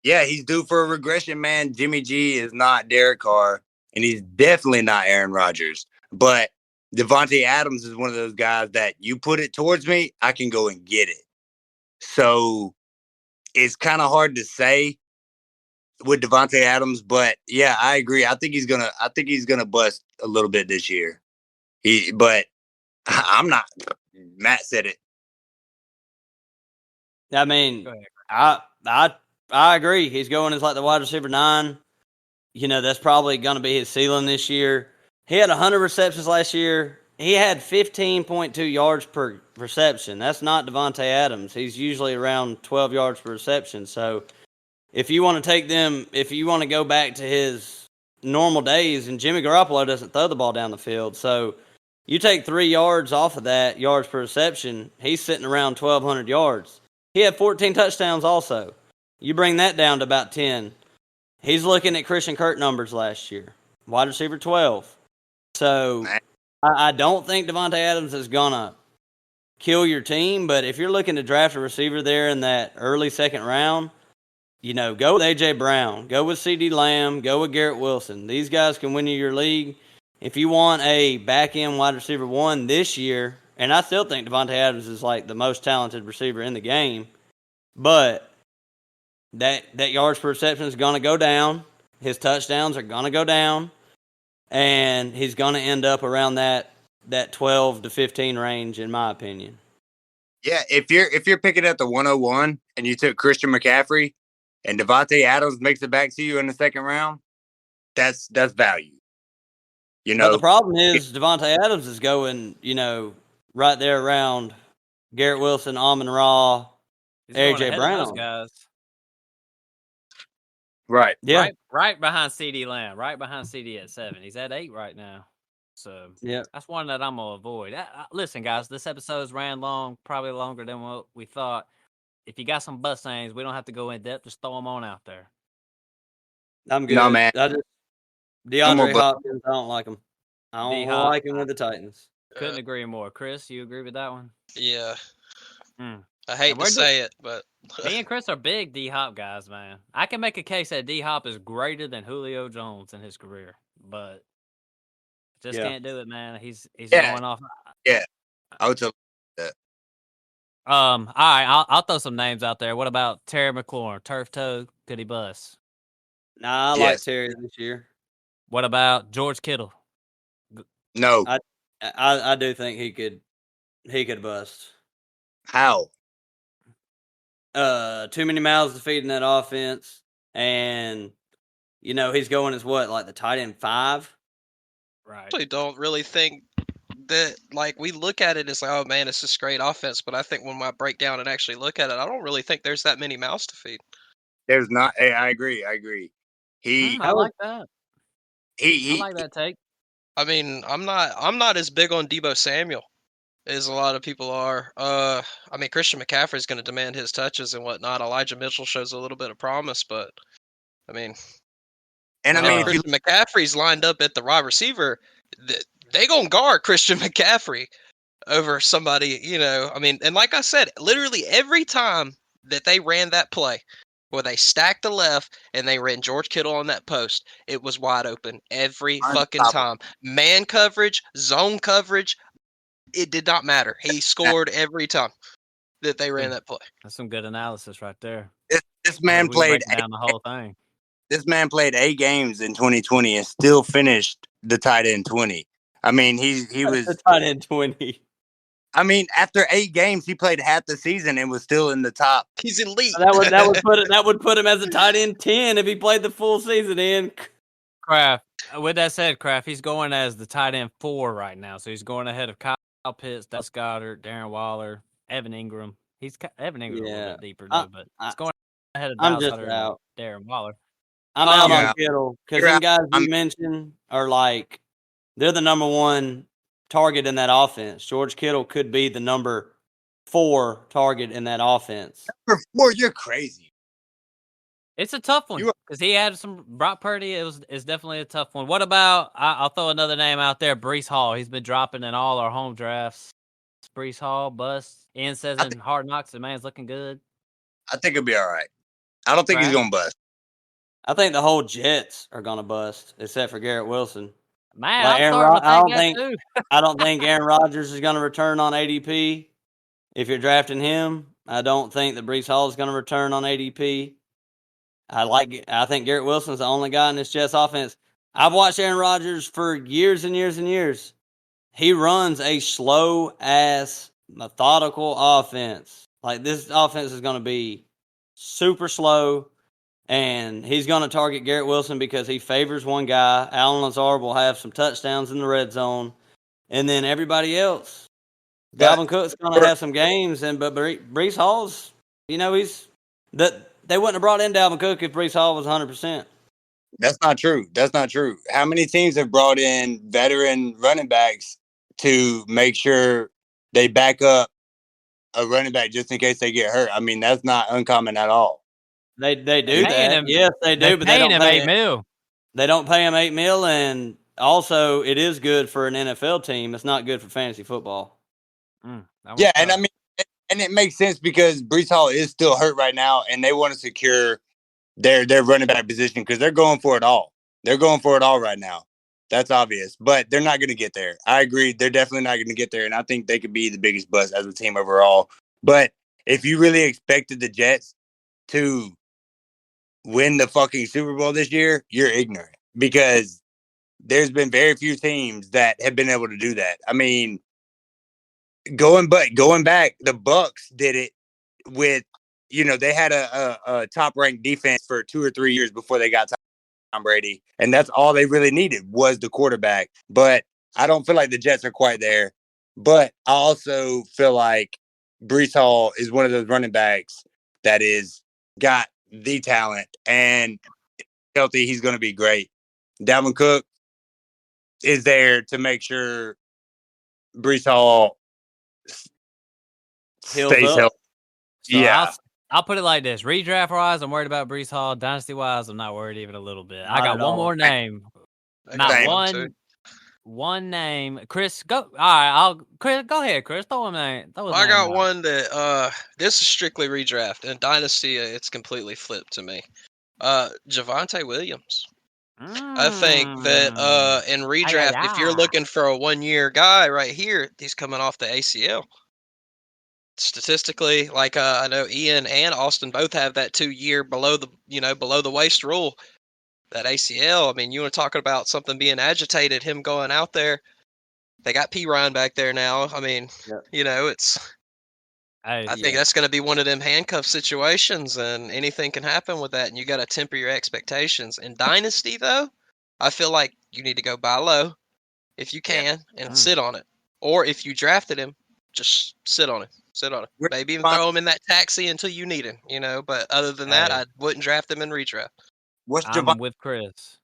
yeah, he's due for a regression, man. Jimmy G is not Derek Carr, and he's definitely not Aaron Rodgers. But Devontae Adams is one of those guys that you put it towards me, I can go and get it. So it's kind of hard to say with Devontae Adams, but yeah, I agree. I think he's gonna bust a little bit this year. But I'm not. Matt said it. I mean, Go ahead. I agree. He's going as like the wide receiver 9. You know, that's probably going to be his ceiling this year. He had 100 receptions last year. he had 15.2 yards per reception. That's not Devontae Adams. He's usually around 12 yards per reception. So if you want to go back to his normal days, and Jimmy Garoppolo doesn't throw the ball down the field, so you take 3 yards off of that yards per reception, he's sitting around 1,200 yards. He had 14 touchdowns also. You bring that down to about 10. He's looking at Christian Kirk numbers last year, wide receiver 12. So I don't think Devontae Adams is going to kill your team, but if you're looking to draft a receiver there in that early second round, go with A.J. Brown, go with C.D. Lamb, go with Garrett Wilson. These guys can win you your league. If you want a back-end wide receiver one this year, and I still think Devontae Adams is like the most talented receiver in the game, but that yards per reception is going to go down. His touchdowns are going to go down, and he's going to end up around that 12 to 15 range, in my opinion. Yeah, if you're picking at the 101 and you took Christian McCaffrey and Devontae Adams makes it back to you in the second round, that's value. But the problem is Devontae Adams is going, right there around Garrett Wilson, Amon-Ra, A.J. Brown. Those guys. Right. Yeah. Right behind C.D. Lamb. Right behind C.D. at 7. He's at 8 right now. So that's one that I'm going to avoid. Listen, guys, this episode's ran long, probably longer than what we thought. If you got some bust names, we don't have to go in depth. Just throw them on out there. I'm good. No, man. DeAndre Hopkins, I don't like him. I don't D-Hop. like him with the Titans. Couldn't agree more. Chris, you agree with that one? Yeah. Mm. I hate to say it, but me and Chris are big D-Hop guys, man. I can make a case that D-Hop is greater than Julio Jones in his career, but just can't do it, man. He's going off. Yeah, I would tell that. All right, I'll throw some names out there. What about Terry McLaurin, turf toe? Could he bust? Nah, I like Terry this year. What about George Kittle? No, I do think he could bust. How? Too many mouths to feed in that offense, and he's going as what, like the tight end 5? Right. I don't really think that, like, we look at it as like, oh man, it's this great offense, but I think when I break down and actually look at it, I don't really think there's that many mouths to feed. There's not. Hey, I agree. I like that. I like that take. I mean, I'm not as big on Deebo Samuel as a lot of people are. I mean, Christian McCaffrey is going to demand his touches and whatnot. Elijah Mitchell shows a little bit of promise, but I mean, if Christian McCaffrey's lined up at the wide receiver, they gonna guard Christian McCaffrey over somebody. I mean, and like I said, literally every time that they ran that play where they stacked the left and they ran George Kittle on that post, it was wide open every fucking time. Man coverage, zone coverage, it did not matter. He scored every time that they ran that play. That's some good analysis right there. This man played down the whole thing. This man played 8 games in 2020 and still finished the tight end 20. I mean, he was the tight end 20. I mean, after 8 games, he played half the season and was still in the top. He's elite. That would put him as a tight end 10 if he played the full season in. Kraft. With that said, Kraft, he's going as the tight end 4 right now, so he's going ahead of Kyle Pitts, Dallas Goedert, Darren Waller, Evan Ingram. Evan Ingram's a little bit deeper, though, but he's going ahead of Dallas Goedert and Darren Waller. I'm out on Kittle because them guys you mentioned are like they're the number 1 target in that offense. George Kittle could be the number 4 target in that offense. Number 4, you're crazy. It's a tough one because he had some Brock Purdy. It's definitely a tough one. What about? I'll throw another name out there. Breece Hall. He's been dropping in all our home drafts. Breece Hall bust. Ian says in Hard Knocks, the man's looking good. I think he'll be all right. I don't think he's gonna bust. I think the whole Jets are gonna bust, except for Garrett Wilson. Man, I don't think Aaron Rodgers is gonna return on ADP. If you're drafting him, I don't think that Breece Hall is gonna return on ADP. I think Garrett Wilson's the only guy in this Jets offense. I've watched Aaron Rodgers for years and years and years. He runs a slow-ass, methodical offense. Like, this offense is going to be super slow, and he's going to target Garrett Wilson because he favors one guy. Allen Lazard will have some touchdowns in the red zone. and then everybody else. But- Dalvin Cook's going to have some games, but Breece Hall's, you know, they wouldn't have brought in Dalvin Cook if Breece Hall was 100%. That's not true. That's not true. How many teams have brought in veteran running backs to make sure they back up a running back just in case they get hurt? I mean, that's not uncommon at all. They do paying that. him- Yes, they do, but they paying don't him pay $8 million. They don't pay him $8 million, and also it is good for an NFL team. It's not good for fantasy football. Yeah, and I mean, and it makes sense because Breece Hall is still hurt right now, and they want to secure their running back position because they're going for it all. They're going for it all right now. That's obvious, but they're not going to get there. I agree. They're definitely not going to get there, and I think they could be the biggest bust as a team overall. But if you really expected the Jets to win the fucking Super Bowl this year, you're ignorant because there's been very few teams that have been able to do that. I mean, going back, the Bucks did it with, they had a top ranked defense for 2 or 3 years before they got Tom Brady, and that's all they really needed was the quarterback. But I don't feel like the Jets are quite there. But I also feel like Breece Hall is one of those running backs that is got the talent, and healthy, he's going to be great. Dalvin Cook is there to make sure Breece Hall stays healthy. So Yeah. I'll put it like this: redraft wise, I'm worried about Breece Hall. Dynasty wise, I'm not worried even a little bit. I got one more name. One name. Chris, go. All right, Chris, go ahead, Chris. Throw him name. I got one that this is strictly redraft, and Dynasty it's completely flipped to me. Javonte Williams. I think that in redraft, if you're looking for a 1-year guy right here, he's coming off the ACL. Statistically, like I know Ian and Austin both have that 2-year below the waist rule. That ACL. I mean, you want to talk about something being agitated, him going out there. They got P. Ryan back there now. I mean, it's. I think that's going to be one of them handcuff situations, and anything can happen with that, and you got to temper your expectations. In Dynasty, though, I feel like you need to go buy low if you can and sit on it. Or if you drafted him, just sit on it. Sit on it. Maybe even throw him in that taxi until you need him, But other than that, I wouldn't draft him in redraft. I'm with Chris.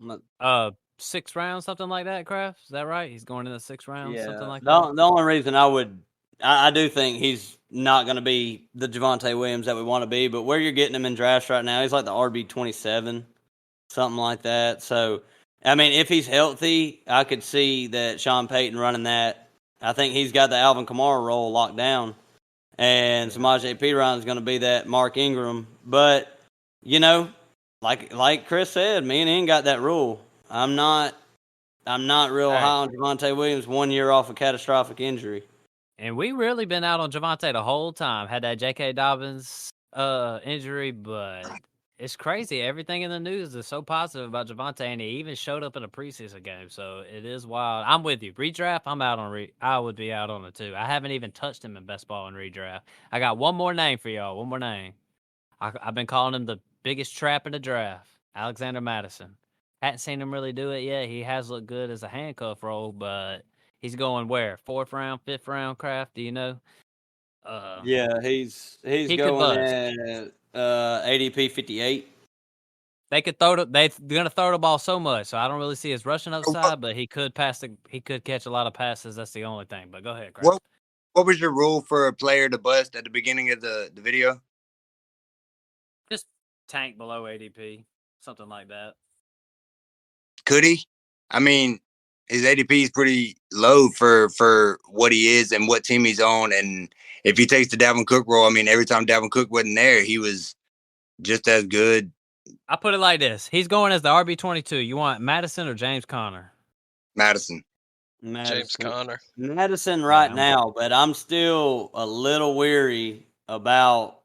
6th round, something like that, Kraft? Is that right? He's going in the 6th round, something like that? The only reason I do think he's not going to be the Javonte Williams that we want to be, but where you're getting him in drafts right now, he's like the RB27, something like that. So, I mean, if he's healthy, I could see that Sean Payton running that. I think he's got the Alvin Kamara role locked down, and Samaje Perine is going to be that Mark Ingram. But, like Chris said, me and Ian got that rule. I'm not real high on Javonte Williams 1 year off a catastrophic injury. And we really been out on Javonte the whole time. Had that J.K. Dobbins injury, but it's crazy. Everything in the news is so positive about Javonte, and he even showed up in a preseason game. So it is wild. I'm with you. Redraft, I'm out on I would be out on it too. I haven't even touched him in best ball in redraft. I got one more name for y'all. One more name. I've been calling him the biggest trap in the draft, Alexander Madison. Hadn't seen him really do it yet. He has looked good as a handcuff role, but he's going where? 4th round, 5th round, Kraft? Do you know? He's going at ADP 58. They could they're gonna throw the ball so much, so I don't really see his rushing upside, but he could catch a lot of passes. That's the only thing. But go ahead, Kraft. What was your rule for a player to bust at the beginning of the video? Just tank below ADP, something like that. Could he? I mean, his ADP is pretty low for what he is and what team he's on. And if he takes the Dalvin Cook role, I mean, every time Dalvin Cook wasn't there, he was just as good. I put it like this: he's going as the RB22. You want Madison or James Conner? Madison. James Conner. Madison right now, but I'm still a little weary about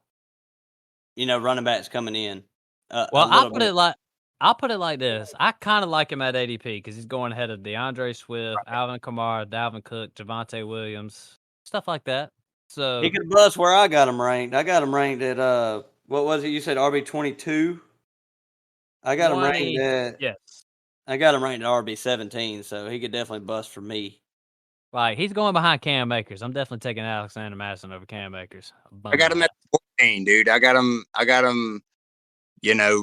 running backs coming in. I'll put it like this. I kind of like him at ADP because he's going ahead of DeAndre Swift, Alvin Kamara, Dalvin Cook, Javonte Williams, stuff like that. So he could bust where I got him ranked. I got him ranked at what was it? You said RB22. I got him ranked at I got him ranked at RB 17, so he could definitely bust for me. Like, he's going behind Cam Akers. I'm definitely taking Alexander Madison over Cam Akers. I got him at 14, dude. I got him,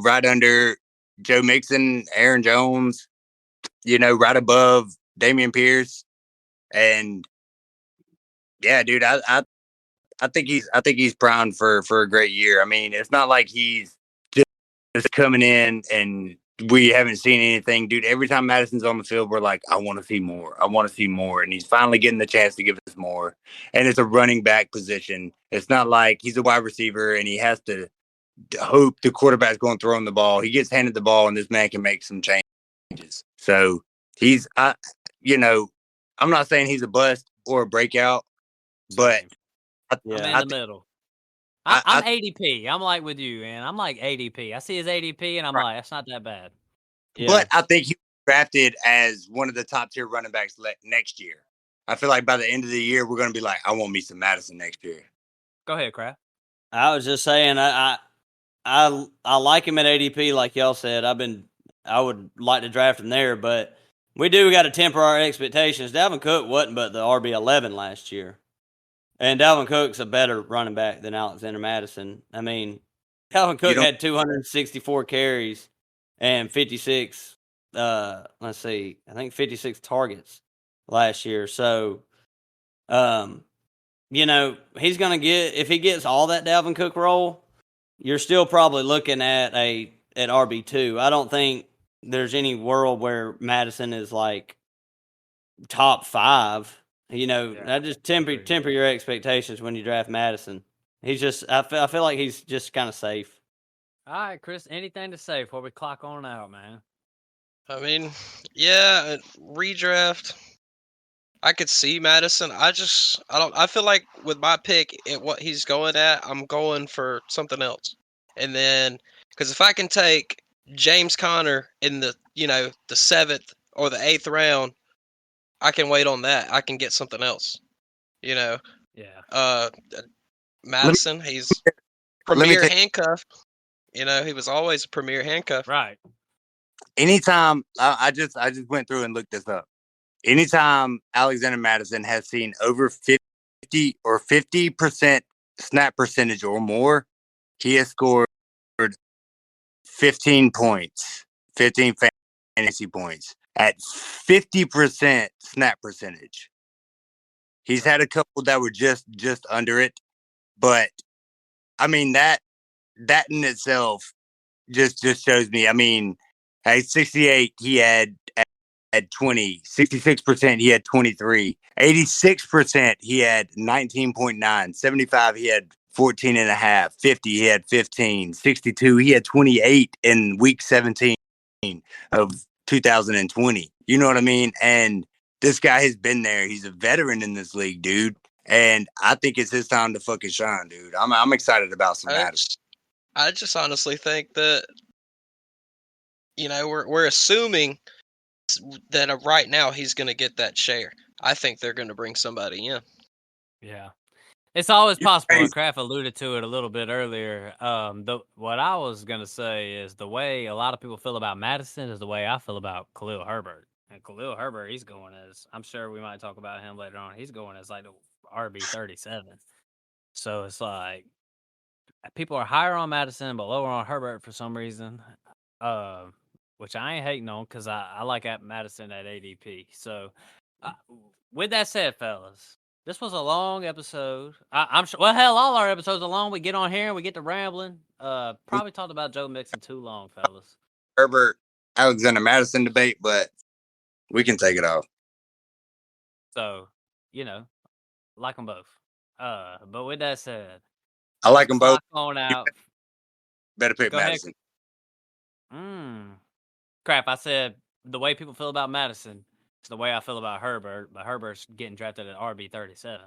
right under Joe Mixon, Aaron Jones, right above Damian Pierce. And yeah, dude, I think he's primed for a great year. I mean, it's not like he's just coming in and we haven't seen anything, dude. Every time Madison's on the field, we're like, I want to see more. I want to see more. And he's finally getting the chance to give us more. And it's a running back position. It's not like he's a wide receiver and he has to hope the quarterback's going to throw him the ball. He gets handed the ball and this man can make some changes. So I'm not saying he's a bust or a breakout, but I'm in the middle. I'm ADP. I'm like with you, man. I'm like ADP. I see his ADP, and I'm like, that's not that bad. Yeah. But I think he was drafted as one of the top tier running backs next year. I feel like by the end of the year, we're going to be like, I want me some Madison next year. Go ahead, Kraft. I was just saying, I like him at ADP, like y'all said. I would like to draft him there, but we got to temper our expectations. Dalvin Cook wasn't but the RB11 last year. And Dalvin Cook's a better running back than Alexander Madison. I mean, Dalvin Cook had 264 carries and 56, I think 56 targets last year. So, he's going to if he gets all that Dalvin Cook role, you're still probably looking at RB2. I don't think there's any world where Madison is like top 5. I just temper your expectations when you draft Madison. He's just, I feel like he's just kind of safe. All right, Chris, anything to say before we clock on out, man? I mean, yeah, redraft. I could see Madison. I feel like with my pick at what he's going at, I'm going for something else. And then, because if I can take James Conner in the 7th or the 8th round, I can wait on that. I can get something else. Yeah. Madison, he's premier handcuff. He was always a premier handcuff. Right. Anytime I just went through and looked this up. Anytime Alexander Madison has seen over 50 or 50% snap percentage or more, he has scored 15 points, 15 fantasy points at 50% snap percentage. He's had a couple that were just under it, but I mean that in itself just shows me. I mean, at 68 he had 20, 66% he had 23, 86% he had 19.9, 75 he had 14.5, 50 he had 15, 62 he had 28 in week 17 of 2020. You know what I mean? And this guy has been there. He's a veteran in this league, dude. And I think it's his time to fucking shine, dude. I'm excited about some Madison. I just honestly think that we're assuming that right now he's going to get that share. I think they're going to bring somebody in. Yeah. It's always possible, and Kraft alluded to it a little bit earlier. What I was going to say is the way a lot of people feel about Madison is the way I feel about Khalil Herbert. And Khalil Herbert, he's going as, I'm sure we might talk about him later on, he's going as like the RB37. So it's like people are higher on Madison but lower on Herbert for some reason, which I ain't hating on because I like Madison at ADP. So with that said, fellas, this was a long episode. I'm sure. Well, hell, all our episodes are long. We get on here and we get to rambling. Probably talked about Joe Mixon too long, fellas. Herbert, Alexander Madison debate, but we can take it off. So, like them both. But with that said, I like them both. On out. Better pick Madison. Crap! I said the way people feel about Madison. It's the way I feel about Herbert, but Herbert's getting drafted at RB37.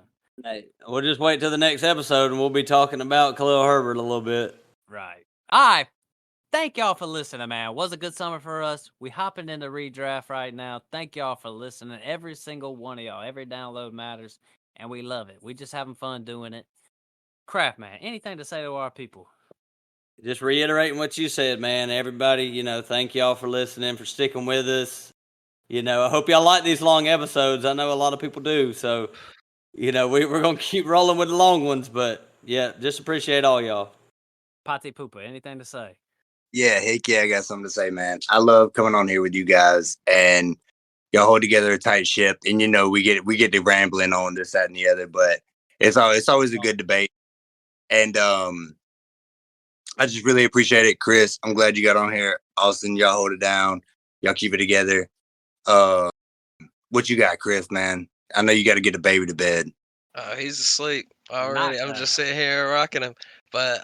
Hey, we'll just wait till the next episode, and we'll be talking about Khalil Herbert a little bit. Right. All right. Thank y'all for listening, man. It was a good summer for us. We hopping into redraft right now. Thank y'all for listening. Every single one of y'all. Every download matters, and we love it. We just having fun doing it. Craft, man. Anything to say to our people? just reiterating what you said, man. Everybody, thank y'all for listening, for sticking with us. I hope y'all like these long episodes. I know a lot of people do. So, we're going to keep rolling with the long ones. But, yeah, just appreciate all y'all. Pate Poopa, anything to say? Yeah, heck yeah, I got something to say, man. I love coming on here with you guys, and y'all hold together a tight ship. And we get to rambling on this, that, and the other, but it's always a good debate. And I just really appreciate it, Chris. I'm glad you got on here. Austin, y'all hold it down. Y'all keep it together. What you got, Chris, man? I know you got to get the baby to bed. He's asleep already. Not I'm just sitting here rocking him. But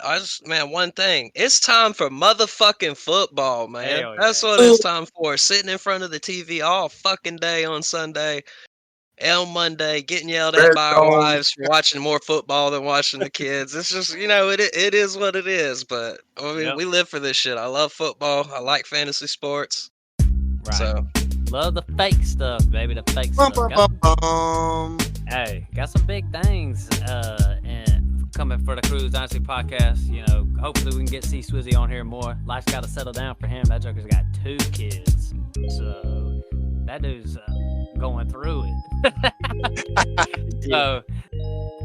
one thing. It's time for motherfucking football, man. Hell That's yeah. what it's time for. Sitting in front of the TV all fucking day on Sunday and on Monday, getting yelled at by our wives for watching more football than watching the kids. It's just, it is what it is. But, I mean, Yep. we live for this shit. I love football. I like fantasy sports. Right. So, love the fake stuff, baby. The fake stuff. Got some big things and coming for the Cruise Dynasty podcast. Hopefully we can see Swizzy on here more. Life's got to settle down for him. That joker's got 2 kids, so that dude's going through it. So,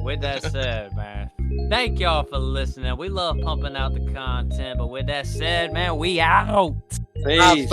with that said, man, thank y'all for listening. We love pumping out the content, but with that said, man, we out. Peace.